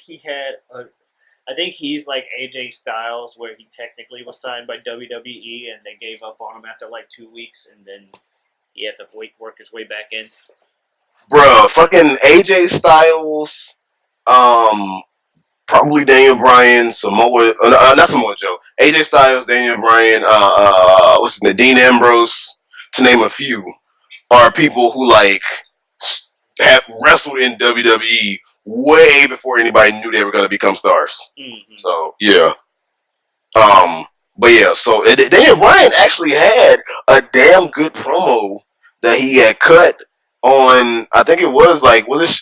he's like AJ Styles, where he technically was signed by WWE, and they gave up on him after like 2 weeks, and then he had to work his way back in. Bruh, fucking AJ Styles, probably Daniel Bryan, not Samoa Joe, AJ Styles, Daniel Bryan, what's his name, Dean Ambrose, to name a few, are people who like have wrestled in WWE way before anybody knew they were going to become stars. Mm-hmm. So yeah, but yeah, so Daniel Bryan actually had a damn good promo that he had cut on, I think it was like, was this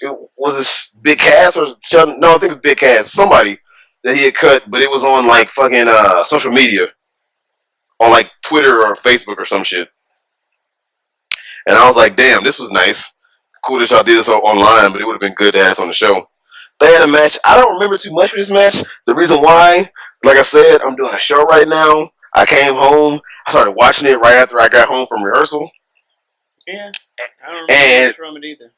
Big Cass or no? I think it's Big Cass. Somebody that he had cut, but it was on like fucking social media, on like Twitter or Facebook or some shit. And I was like, damn, this was nice. Cool that y'all did this online, but it would have been good to have on the show. They had a match. I don't remember too much of this match. The reason why, like I said, I'm doing a show right now. I came home. I started watching it right after I got home from rehearsal, Yeah, I don't remember and much from it either.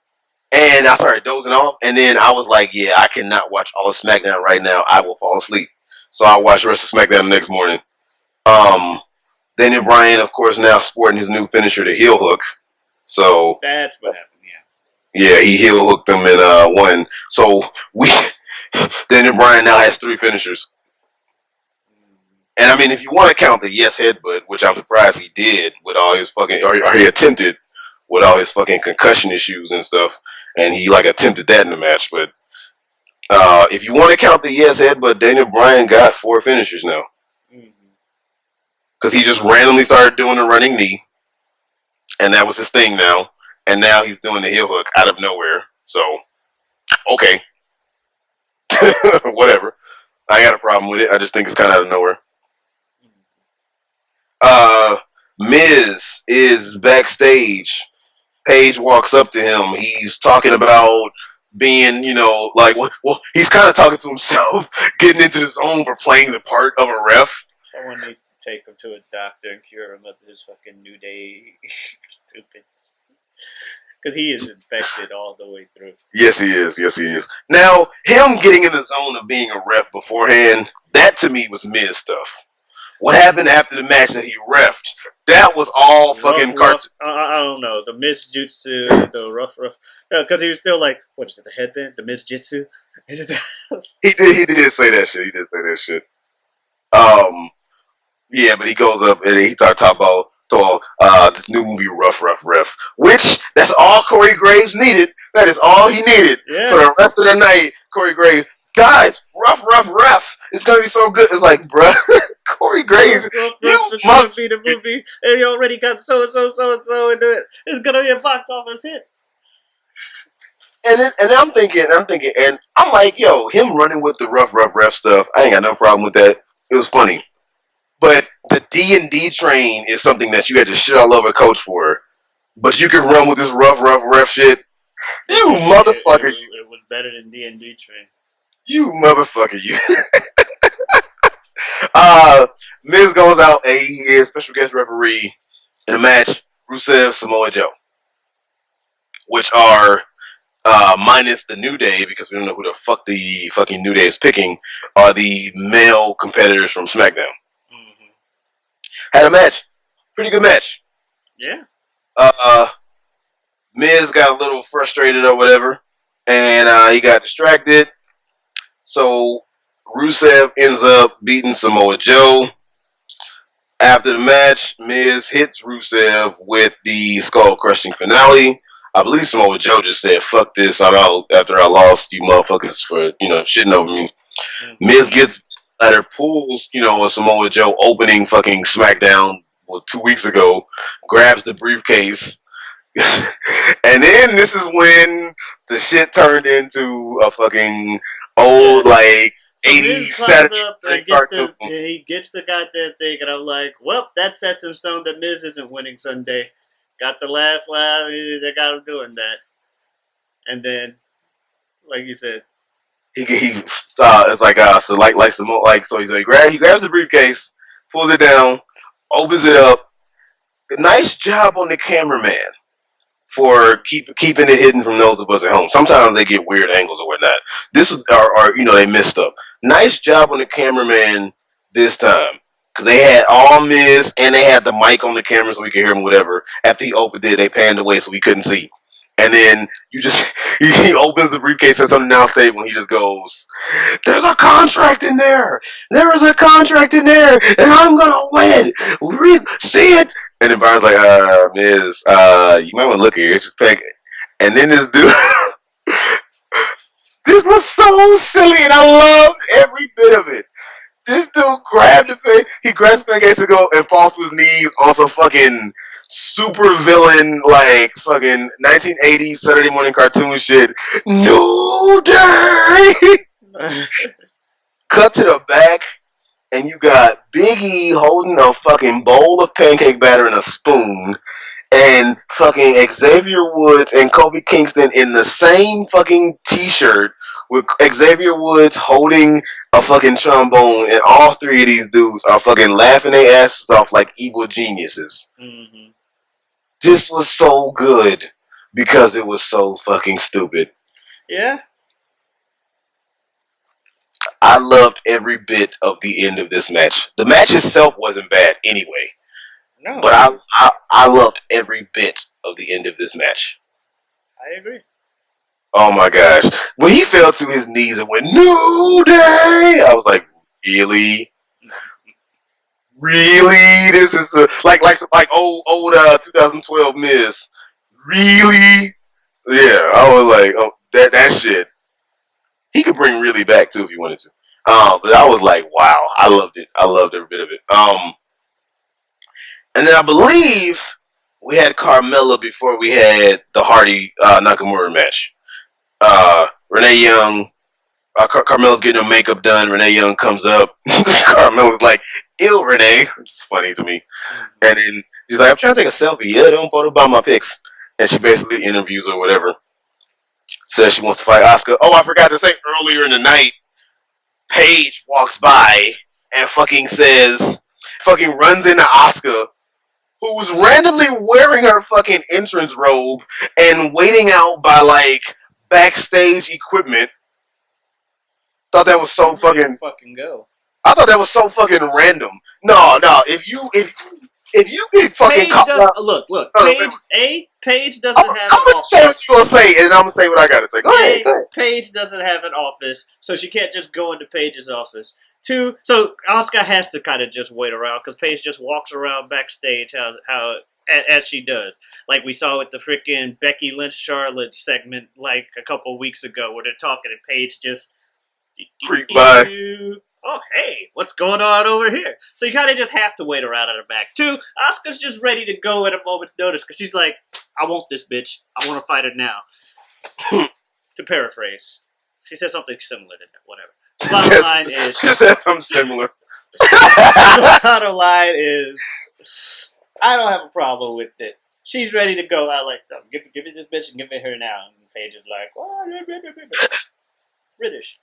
I started dozing off. And then I was like, "Yeah, I cannot watch all of SmackDown right now. I will fall asleep." So I watched the rest of SmackDown the next morning. Um, Daniel Bryan, of course, now sporting his new finisher, the heel hook. So That's what happened. yeah, he heel hooked them in one. So we Daniel Bryan now has three finishers. And I mean, if you want to count the yes headbutt, which I'm surprised he did with all his fucking, or he attempted with all his fucking concussion issues and stuff, and he like attempted that in the match. But if you want to count the yes headbutt, Daniel Bryan got four finishers now Yeah. because he just randomly started doing a running knee, and that was his thing now. And now he's doing the heel hook out of nowhere. So okay, whatever. I got a problem with it. I just think it's kind of out of nowhere. Uh, Miz is backstage. Paige walks up to him. He's talking about being, like, well, he's kind of talking to himself, getting into the zone for playing the part of a ref. Someone needs to take him to a doctor and cure him of his fucking New Day stupid. Because he is infected all the way through. Yes, he is. Yes, he is. Now, him getting in the zone of being a ref beforehand, that to me was Miz stuff. What happened after the match that he refed? That was all fucking cartoon. I don't know. The Miz Jutsu, the rough. Because he was still like, what is it, the headband? The Miz Jitsu? Is it that? He did say that shit. He did say that shit. Yeah, but he goes up and he starts talking about this new movie, Rough, which that's all Corey Graves needed. That is all he needed for the rest of the night. Corey Graves, guys, Rough. It's gonna be so good. It's like, bruh, Corey Graves, you must be the movie, and you already got so and so into it. It's gonna be a box office hit. And I'm thinking, and I'm like, yo, him running with the rough stuff, I ain't got no problem with that. It was funny. But the D&D train is something that you had to shit all over Coach for. But you can run with this rough ref shit. You motherfucker. It was better than D&D train. You motherfucker, you. Miz goes out and he is special guest referee in a match, Rusev, Samoa Joe. Which are, minus the New Day, because we don't know who the fuck the fucking New Day is picking, are the male competitors from SmackDown. Had a match. Pretty good match. Yeah. Miz got a little frustrated or whatever, and he got distracted. So Rusev ends up beating Samoa Joe. After the match, Miz hits Rusev with the skull-crushing finale. I believe Samoa Joe just said, "Fuck this, I'm out after I lost you motherfuckers for, shitting over me." Miz gets ladder, pulls, a Samoa Joe opening fucking SmackDown 2 weeks ago, grabs the briefcase, and then this is when the shit turned into a fucking old, like, so 80s Saturday cartoon. He gets the goddamn thing, and I'm like, well, that sets in stone that Miz isn't winning Sunday. Got the last laugh, they got him doing that. And then, like you said, it's like so he grabs the briefcase, pulls it down, opens it up. Nice job on the cameraman for keeping it hidden from those of us at home. Sometimes they get weird angles or whatnot. This was, or they missed up. Nice job on the cameraman this time, because they had all Miz and they had the mic on the camera so we could hear him. Whatever. After he opened it, they panned away so we couldn't see. And then he opens the briefcase, says something now stable, and he just goes, "There's a contract in there. There is a contract in there, and I'm gonna win. See it?" And then Byron's like, Miz, you might want to look here. It's just peg." And then this dude, this was so silly, and I loved every bit of it. This dude grabbed he grabs the pancakes and falls to his knees on some fucking super villain, like fucking 1980s Saturday morning cartoon shit. New Day! Cut to the back, and you got Big E holding a fucking bowl of pancake batter and a spoon, and fucking Xavier Woods and Kofi Kingston in the same fucking t-shirt with Xavier Woods holding a fucking trombone, and all three of these dudes are fucking laughing their asses off like evil geniuses. Mm-hmm. This was so good because it was so fucking stupid. Yeah. I loved every bit of the end of this match. The match itself wasn't bad anyway, No. but I loved every bit of the end of this match. I agree. Oh my gosh. When he fell to his knees and went, New Day! I was like, really? Really? This is like old 2012 Miz. Really? Yeah, I was like, oh, that shit. He could bring really back too if he wanted to. But I was like, wow, I loved it. I loved every bit of it. And then I believe we had Carmella before we had the Hardy Nakamura match. Renee Young, Carmella's getting her makeup done. Renee Young comes up. Carmella's like, ew, Renee, which is funny to me. And then she's like, I'm trying to take a selfie. Yeah, don't photo by my pics. And she basically interviews her or whatever. Says she wants to fight Asuka. Oh, I forgot to say earlier in the night, Paige walks by and fucking runs into Asuka, who's randomly wearing her fucking entrance robe and waiting out by like backstage equipment. Thought that was so fucking go. I thought that was so fucking random. No, if you get fucking Paige caught does, up, look. no, Paige doesn't have I'm an gonna say what office. you're gonna say, and I'm gonna say what I gotta say. Go ahead. Paige doesn't have an office, so she can't just go into Paige's office. Two, so Asuka has to kind of just wait around because Paige just walks around backstage as she does, like we saw with the freaking Becky Lynch Charlotte segment like a couple weeks ago, where they're talking and Paige just Creep by. Oh, hey, what's going on over here? So you kind of just have to wait around at her back. Two, Asuka's just ready to go at a moment's notice because she's like, I want this bitch. I want to fight her now. To paraphrase. She said something similar to that, whatever. Bottom line is... She said I'm similar. Bottom line is, I don't have a problem with it. She's ready to go out like, oh, give me this bitch and give me her now. And Paige is like, oh, British.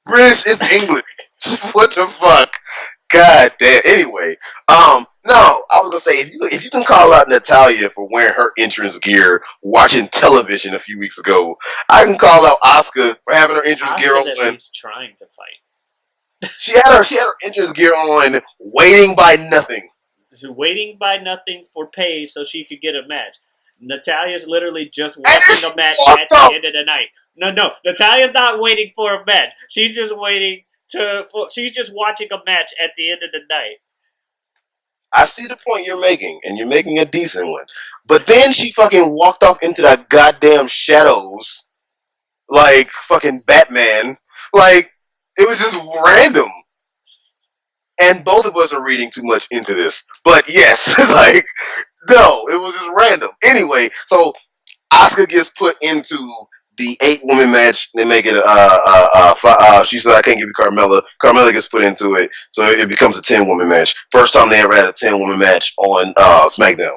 British is English. What the fuck? God damn. Anyway, no, I was gonna say if you can call out Natalya for wearing her entrance gear watching television a few weeks ago, I can call out Asuka for having her entrance gear on. At least trying to fight. She had her entrance gear on, waiting by nothing. So waiting by nothing for Paige so she could get a match. Natalya's literally just watching a match at the end of the night. No, Natalya's not waiting for a match. She's just she's just watching a match at the end of the night. I see the point you're making, and you're making a decent one. But then she fucking walked off into the goddamn shadows, like fucking Batman. Like, it was just random. And both of us are reading too much into this. But yes, like, no, it was just random. Anyway, so Asuka gets put into the 8-woman match. They make it she said, I can't give you Carmella. Carmella gets put into it, so it becomes a 10-woman match. First time they ever had a 10-woman match on SmackDown.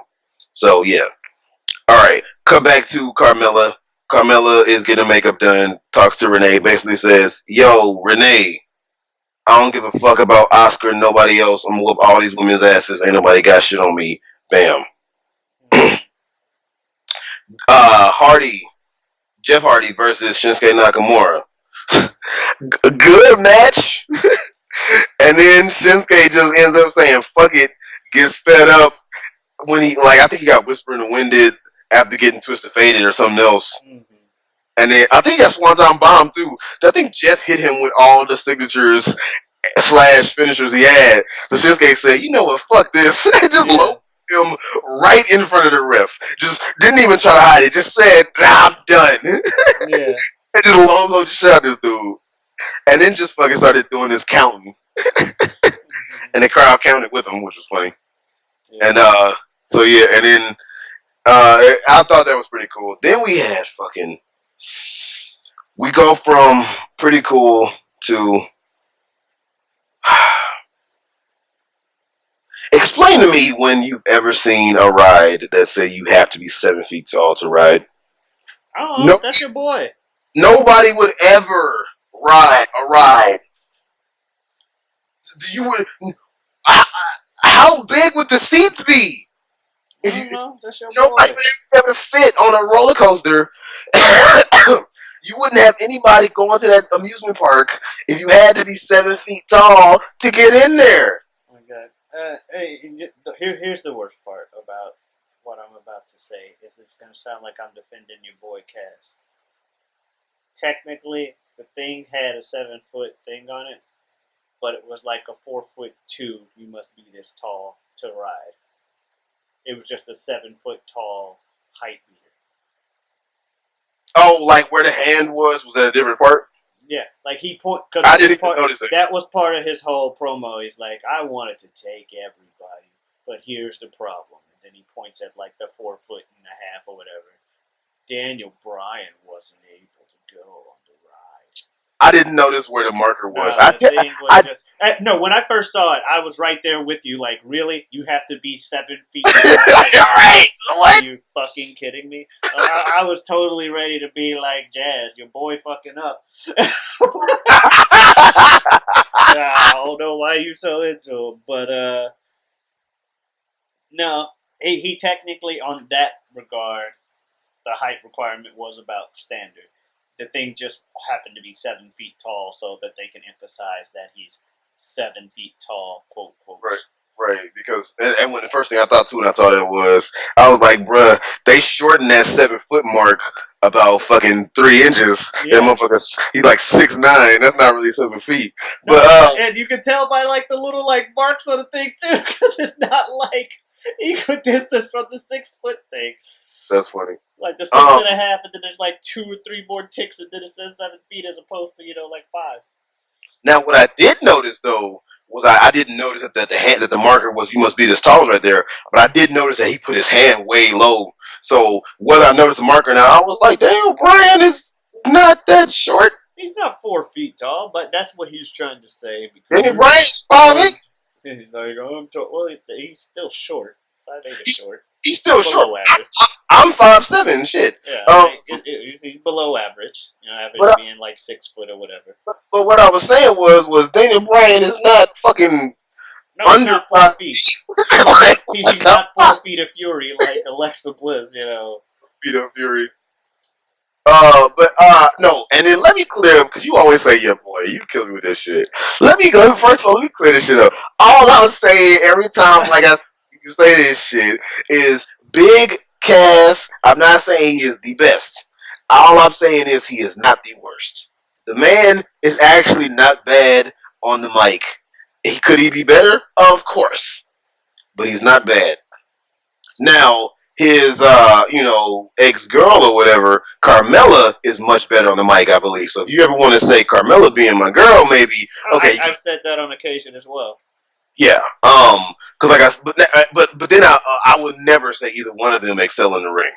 So yeah. Alright, come back to Carmella. Carmella is getting makeup done, talks to Renee, basically says, yo, Renee, I don't give a fuck about Oscar and nobody else. I'm gonna whoop all these women's asses. Ain't nobody got shit on me. Bam. Jeff Hardy versus Shinsuke Nakamura. Good match. And then Shinsuke just ends up saying, fuck it, gets fed up when I think he got whispered and winded after getting Twisted Faded or something else. Mm-hmm. And then I think that's Swanton Bomb too. I think Jeff hit him with all the signatures / finishers he had. So Shinsuke said, you know what, fuck this. Just low him right in front of the ref. Just didn't even try to hide it. Just said, I'm done. Yeah. And just low shot this dude. And then just fucking started doing this counting. And the crowd counted with him, which was funny. Yeah. And so yeah, and then I thought that was pretty cool. Then we had we go from pretty cool to explain to me when you've ever seen a ride that said you have to be 7 feet tall to ride. Oh, nope. That's your boy. Nobody would ever ride a ride. You would. How, how big would the seats be? I If don't you know. That's your nobody boy. would ever fit on a roller coaster. You wouldn't have anybody going to that amusement park if you had to be 7 feet tall to get in there. Oh my God. Hey, here's the worst part about what I'm about to say. Is it's gonna sound like I'm defending your boy Cass. Technically, the thing had a 7 foot thing on it, but it was like a 4 foot two. You must be this tall to ride. It was just a 7 foot tall height meter. Oh, like where the hand was at a different part? Yeah, like he point because I it was didn't even part. notice it. That was part of his whole promo. He's like, I wanted to take everybody, but here's the problem. And then he points at like the 4 foot and a half or whatever. Daniel Bryan wasn't able to go on the ride. I didn't notice where the marker was. No, the thing was just no. When I first saw it, I was right there with you. Like, really, you have to be 7 feet tall to ride this? What? Are you fucking kidding me? I was totally ready to be like, Jazz, your boy fucking up. I don't know why you so into him, but no, he technically on that regard, the height requirement was about standard. The thing just happened to be 7 feet tall, so that they can emphasize that he's 7 feet tall, quote quote. Right. Right, because and when the first thing I thought too when I saw that was I was like, bruh, they shortened that 7 foot mark about fucking 3 inches. Yeah. That motherfucker's he's like 6'9". That's not really 7 feet. No, But and you can tell by like the little like marks on the thing too, because it's not like equidistant from the 6 foot thing. that's funny. Like the 6.5, and then there's like 2 or 3 more ticks, and then it says 7 feet as opposed to like 5. Now what I did notice though was I didn't notice that the hand that the marker was you must be this tall right there, but I did notice that he put his hand way low. So whether I noticed the marker or not, I was like, damn, Brian is not that short. He's not 4 feet tall, but that's what he's trying to say. Daniel Because Bryan's 5'8". he's like, oh, I'm tall. Well, he's still short. 5'8" is He's, short. he's still short. Below average. I'm 5'7". Shit. Yeah, Um, he's below average. Average but being like 6 foot or whatever. but what I was saying was Daniel Bryan is not fucking No, he's under not 4 5 feet. feet. Like, He's what the not 4 fuck? feet of fury like Alexa Bliss. Beat up Fury. No, and then let me clear up because you always say, "Yeah, boy, you kill me with this shit." Let me go first of all. Let me clear this shit up. All I'm saying every time, like I you say this shit, is Big Cass. I'm not saying he is the best. All I'm saying is he is not the worst. The man is actually not bad on the mic. Could he be better? Of course, but he's not bad. Now, his ex girl or whatever, Carmella is much better on the mic, I believe. So if you ever want to say Carmella being my girl, maybe okay. I've said that on occasion as well. Yeah. Because like but then I would never say either one of them excel in the ring.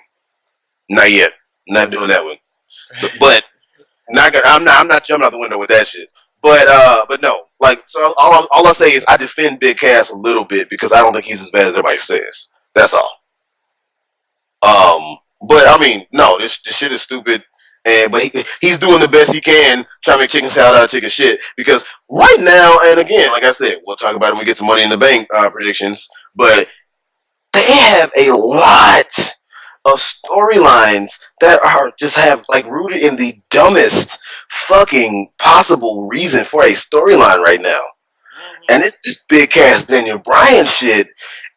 Not yet. Not doing that one. So, but I'm not jumping out the window with that shit. But no, like so all I say is I defend Big Cass a little bit because I don't think he's as bad as everybody says. That's all. But I mean, no, this shit is stupid. But he's doing the best he can, trying to make chicken salad out of chicken shit. Because right now, and again, like I said, we'll talk about it when we get some Money in the Bank predictions. But they have a lot of storylines that are just have like rooted in the dumbest fucking possible reason for a storyline right now. And it's this big cast Daniel Bryan shit.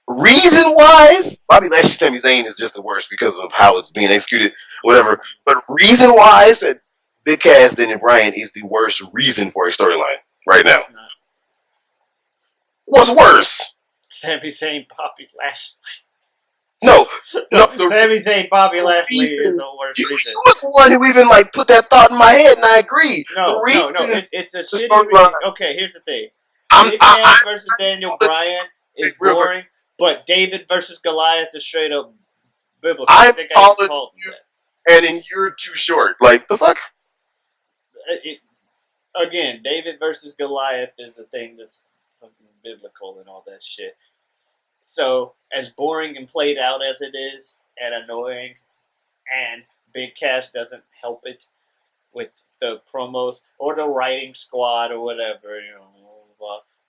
Reason wise, Bobby Lashley Sami Zayn is just the worst because of how it's being executed, whatever. But reason wise, Big Cass Daniel Bryan is the worst reason for a storyline right now. What's worse? Sami Zayn, Bobby Lashley. No, Sami Zayn, Bobby Lashley is the worst reason. You was the one who even like put that thought in my head, and I agree. No. It's a shitty storyline. reason. Okay, here's the thing. Big Cass versus Daniel Bryan is boring, but David versus Goliath is straight up biblical. I'm taller than you, and then you're too short. Like the fuck? Again, David versus Goliath is a thing that's fucking biblical and all that shit. So, as boring and played out as it is, and annoying, and Big Cass doesn't help it, with the promos or the writing squad or whatever,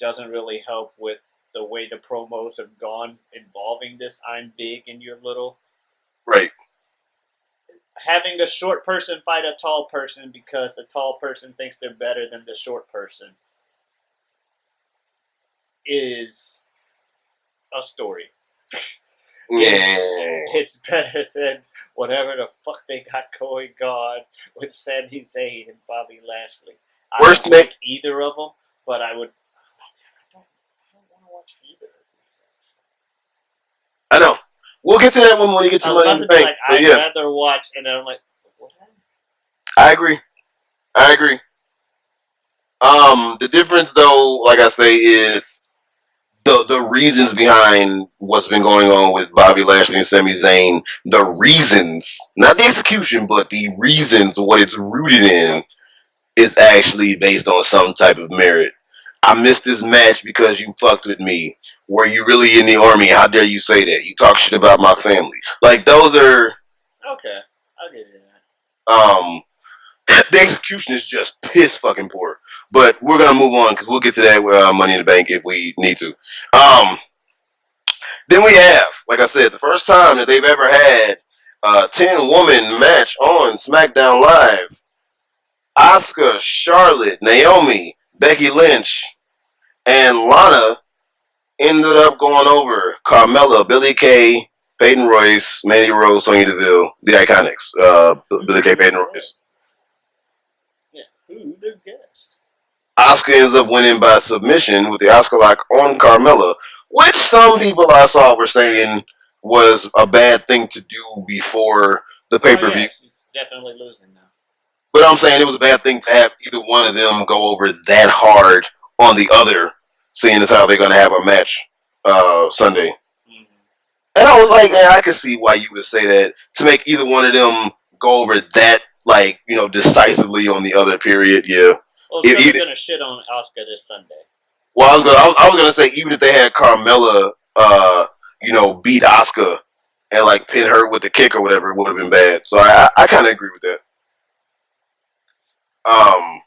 doesn't really help with the way the promos have gone involving this I'm big and you're little. Right. Having a short person fight a tall person because the tall person thinks they're better than the short person is a story. It's better than whatever the fuck they got going on with Sami Zayn and Bobby Lashley. I don't like either of them, but I would. I don't want to watch either of these. I know. We'll get to that one when we get to Money in the Bank. I'd rather watch, and then I'm like, what happened? I agree. The difference, though, like I say, is the reasons behind what's been going on with Bobby Lashley and Sami Zayn. The reasons, not the execution, but the reasons, what it's rooted in, is actually based on some type of merit. I missed this match because you fucked with me. Were you really in the army? How dare you say that? You talk shit about my family. Like, those are... Okay, I'll give you that. The execution is just piss fucking poor. But we're gonna move on because we'll get to that with Money in the Bank if we need to. Then we have, like I said, the first time that they've ever had a 10-woman match on SmackDown Live. Asuka, Charlotte, Naomi, Becky Lynch, and Lana ended up going over Carmella, Billie Kay, Peyton Royce, Mandy Rose, Sonya Deville, the Iconics. Billie Kay, Peyton Royce. Yeah, who the guest? Asuka ends up winning by submission with the Asuka lock on Carmella, which some people I saw were saying was a bad thing to do before the pay-per-view. Yeah, she's definitely losing now. But I'm saying it was a bad thing to have either one of them go over that hard on the other, seeing as how they're going to have a match Sunday. Mm-hmm. And I was like, I can see why you would say that, to make either one of them go over that, like, decisively on the other period, yeah. Well, it's going to shit on Asuka this Sunday. Well, I was going to say, even if they had Carmella, beat Asuka and, like, pin her with the kick or whatever, it would have been bad. So I kind of agree with that. I'm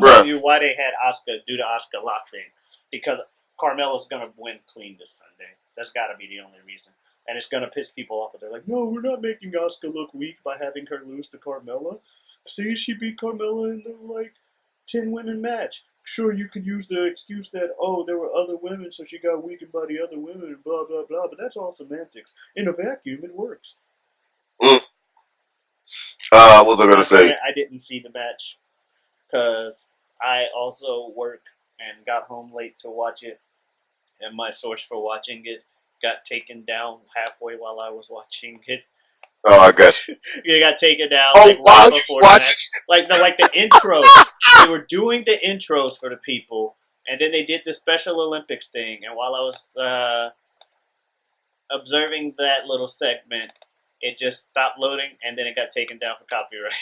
telling you why they had Asuka do the Asuka lock thing. Because Carmella's going to win clean this Sunday. That's got to be the only reason. And it's going to piss people off. But they're like, no, we're not making Asuka look weak by having her lose to Carmella. See, she beat Carmella in the, 10-women match. Sure, you could use the excuse that, there were other women, so she got weakened by the other women and blah, blah, blah. But that's all semantics. In a vacuum, it works. What was I going to say? I didn't see the match because I also work and got home late to watch it, and my source for watching it got taken down halfway while I was watching it. Oh, I got you. You got taken down while before the match. Like the intros. They were doing the intros for the people, and then they did the Special Olympics thing. And while I was observing that little segment, it just stopped loading, and then it got taken down for copyright.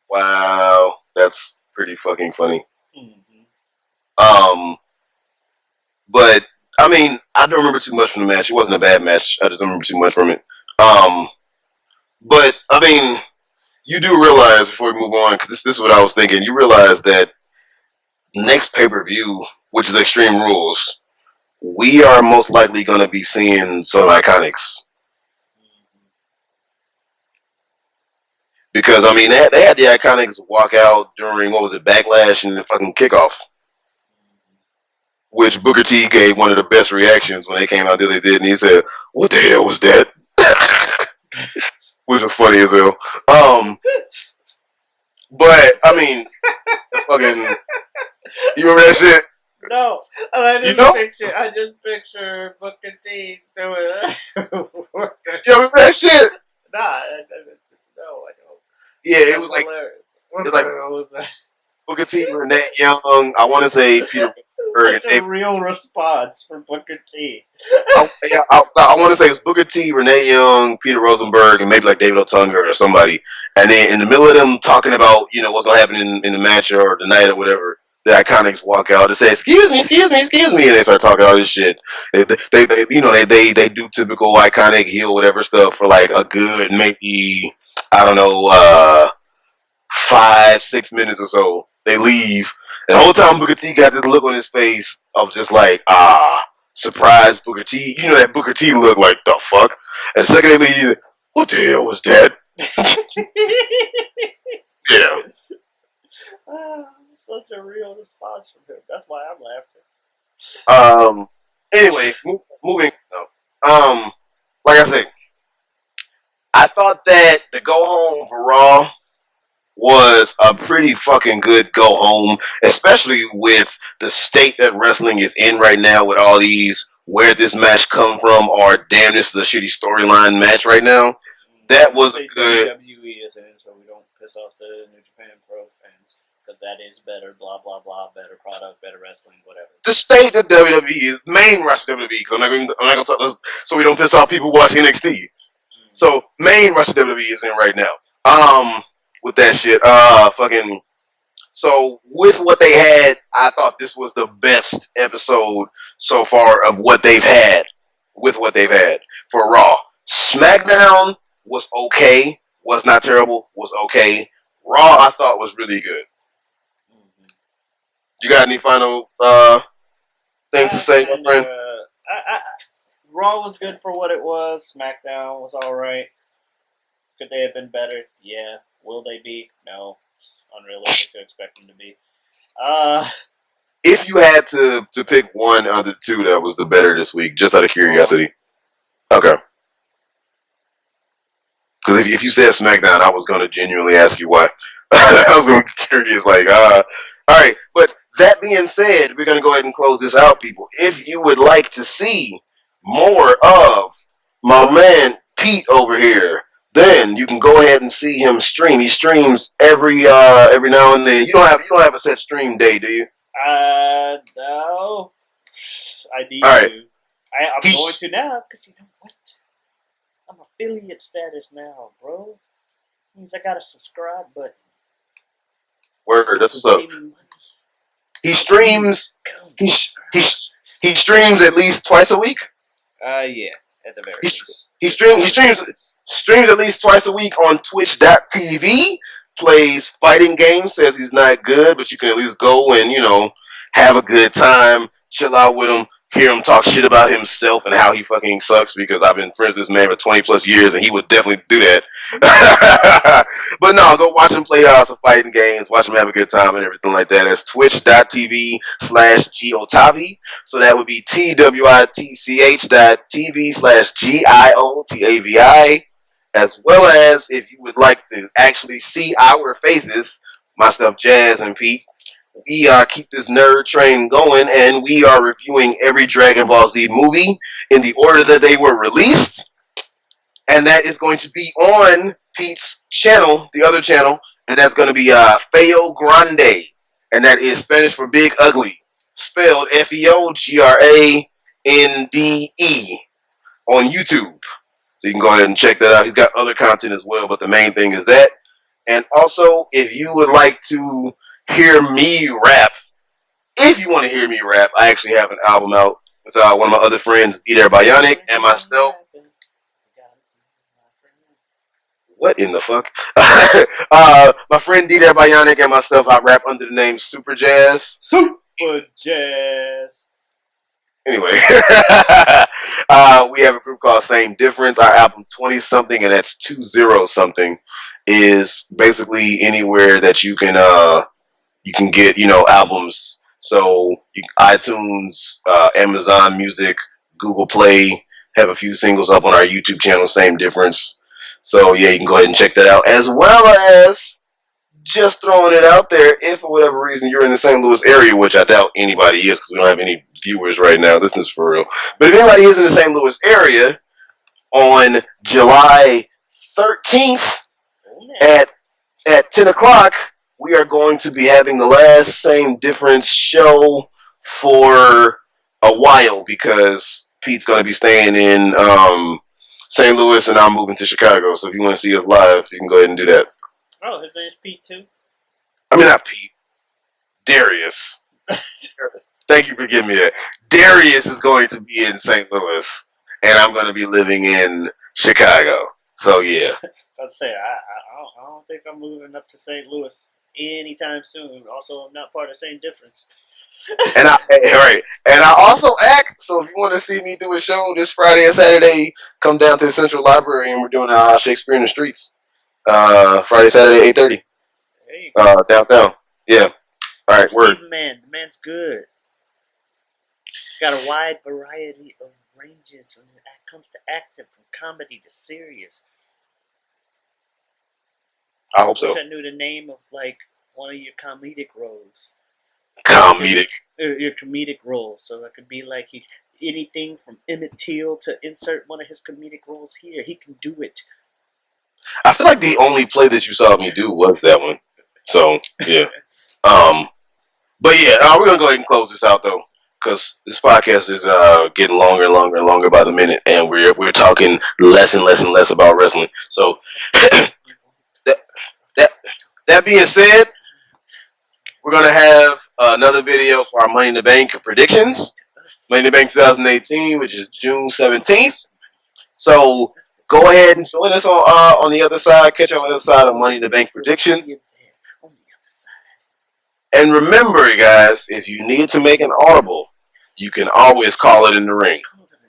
Wow, that's pretty fucking funny. Mm-hmm. But I don't remember too much from the match. It wasn't a bad match. I just don't remember too much from it. But you do realize before we move on, because this is what I was thinking. You realize that next pay-per-view, which is Extreme Rules, we are most likely going to be seeing some Iconics. Because, they had the Iconics walk out during, Backlash and the fucking kickoff. Which Booker T gave one of the best reactions when they came out there. They did, and he said, "What the hell was that?" Which was funny as hell. But, fucking, you remember that shit? No, I just picture Booker T doing that. You remember that shit? Nah, no, I don't. Yeah, it was like, Booker T, Renee Young, I want to say Peter Rosenberg. That's a real response for Booker T. I want to say it's Booker T, Renee Young, Peter Rosenberg, and maybe like David Otunga or somebody. And then in the middle of them talking about, what's going to happen in the match or the night or whatever, the Iconics walk out and say, excuse me, and they start talking all this shit. They do typical Iconic heel whatever stuff for like a good maybe I don't know, 5, 6 minutes or so. They leave. And the whole time Booker T got this look on his face of just like, surprise Booker T. You know that Booker T look like, the fuck? And the second they leave, what the hell was that? Yeah. Such a real response from him. That's why I'm laughing. Anyway, moving. No. Like I said, I thought that the go home for Raw was a pretty fucking good go home, especially with the state that wrestling is in right now with all these where this match come from or damn this is a shitty storyline match right now. That was a good. WWE is in, so we don't piss off the New Japan Pro fans because that is better. Blah blah blah. Better product, better wrestling, whatever. The state that WWE is main roster WWE because I'm not gonna talk so we don't piss off people watching NXT. So main roster WWE is in right now. With that shit, fucking. So with what they had, I thought this was the best episode so far of what they've had. With what they've had for Raw, SmackDown was okay, was not terrible, was okay. Raw, I thought was really good. You got any final things to say, my friend? Raw was good for what it was. SmackDown was alright. Could they have been better? Yeah. Will they be? No. It's unrealistic to expect them to be. If you had to pick one of the two that was the better this week, just out of curiosity. Okay. Because if you said SmackDown, I was going to genuinely ask you why. I was going to be curious, like, alright. But that being said, we're going to go ahead and close this out, people. If you would like to see more of my man Pete over here, then you can go ahead and see him stream. He streams every now and then. You don't have a set stream day, do you? No. I need All right. to. I'm going to now because you know what? I'm affiliate status now, bro. Means I got a subscribe button. Word. That's what's up. He streams. He streams at least twice a week. Yeah, at the very least. He streams at least twice a week on Twitch.tv. Plays fighting games. Says he's not good, but you can at least go and have a good time, chill out with him, hear him talk shit about himself and how he fucking sucks. Because I've been friends with this man for 20 plus years, and he would definitely do that. But no, go watch him play some fighting games, watch him have a good time and everything like that. That's twitch.tv/Giotavi. So that would be twitch.tv/GIOTAVI. As well as if you would like to actually see our faces, myself, Jazz, and Pete, we keep this nerd train going, and we are reviewing every Dragon Ball Z movie in the order that they were released. And that is going to be on Pete's channel, the other channel, and that's going to be Feo Grande, and that is Spanish for Big Ugly, spelled FeoGrande on YouTube. So you can go ahead and check that out. He's got other content as well, but the main thing is that. And also, if you would like to hear me rap, if you want to hear me rap, I actually have an album out with one of my other friends, Eder Bionic, and myself. What in the fuck? My friend Eder Bionic and myself, I rap under the name Super Jazz. Super Jazz. Anyway, we have a group called Same Difference. Our album 20-something, and that's 20-something, is basically anywhere that you can get albums. So iTunes, Amazon Music, Google Play have a few singles up on our YouTube channel. Same Difference. So yeah, you can go ahead and check that out. As well as just throwing it out there, if for whatever reason you're in the St. Louis area, which I doubt anybody is because we don't have any viewers right now. This is for real. But if anybody is in the St. Louis area, on July 13th at 10 o'clock, we are going to be having the last Same Difference show for a while because Pete's going to be staying in St. Louis and I'm moving to Chicago. So if you want to see us live, you can go ahead and do that. Oh, his name's Pete too? I mean, not Pete. Darius. Thank you for giving me that. Darius is going to be in St. Louis, and I'm going to be living in Chicago. So, yeah. I'd say I don't think I'm moving up to St. Louis anytime soon. Also, I'm not part of St. Difference. And I also act. So if you want to see me do a show this Friday and Saturday, come down to the Central Library and we're doing Shakespeare in the Streets. Friday, Saturday, 8:30. There you go. Downtown. Yeah. All right. See Word. the man. The man's good. Got a wide variety of ranges when it comes to acting, from comedy to serious. I hope I wish so. I knew the name of like one of your comedic roles. Comedic. Your comedic role, so that could be like anything from Emmett Till to insert one of his comedic roles here. He can do it. I feel like the only play that you saw me do was that one. So yeah. But yeah, we're gonna go ahead and close this out though, because this podcast is getting longer and longer and longer by the minute, and we're talking less and less and less about wrestling. So that that that being said, we're gonna have another video for our Money in the Bank predictions. Money in the Bank 2018, which is June 17th. So go ahead and join us on the other side. Catch you on the other side of Money in the Bank predictions. On the other side. And remember, guys, if you need to make an audible, you can always call it in the ring.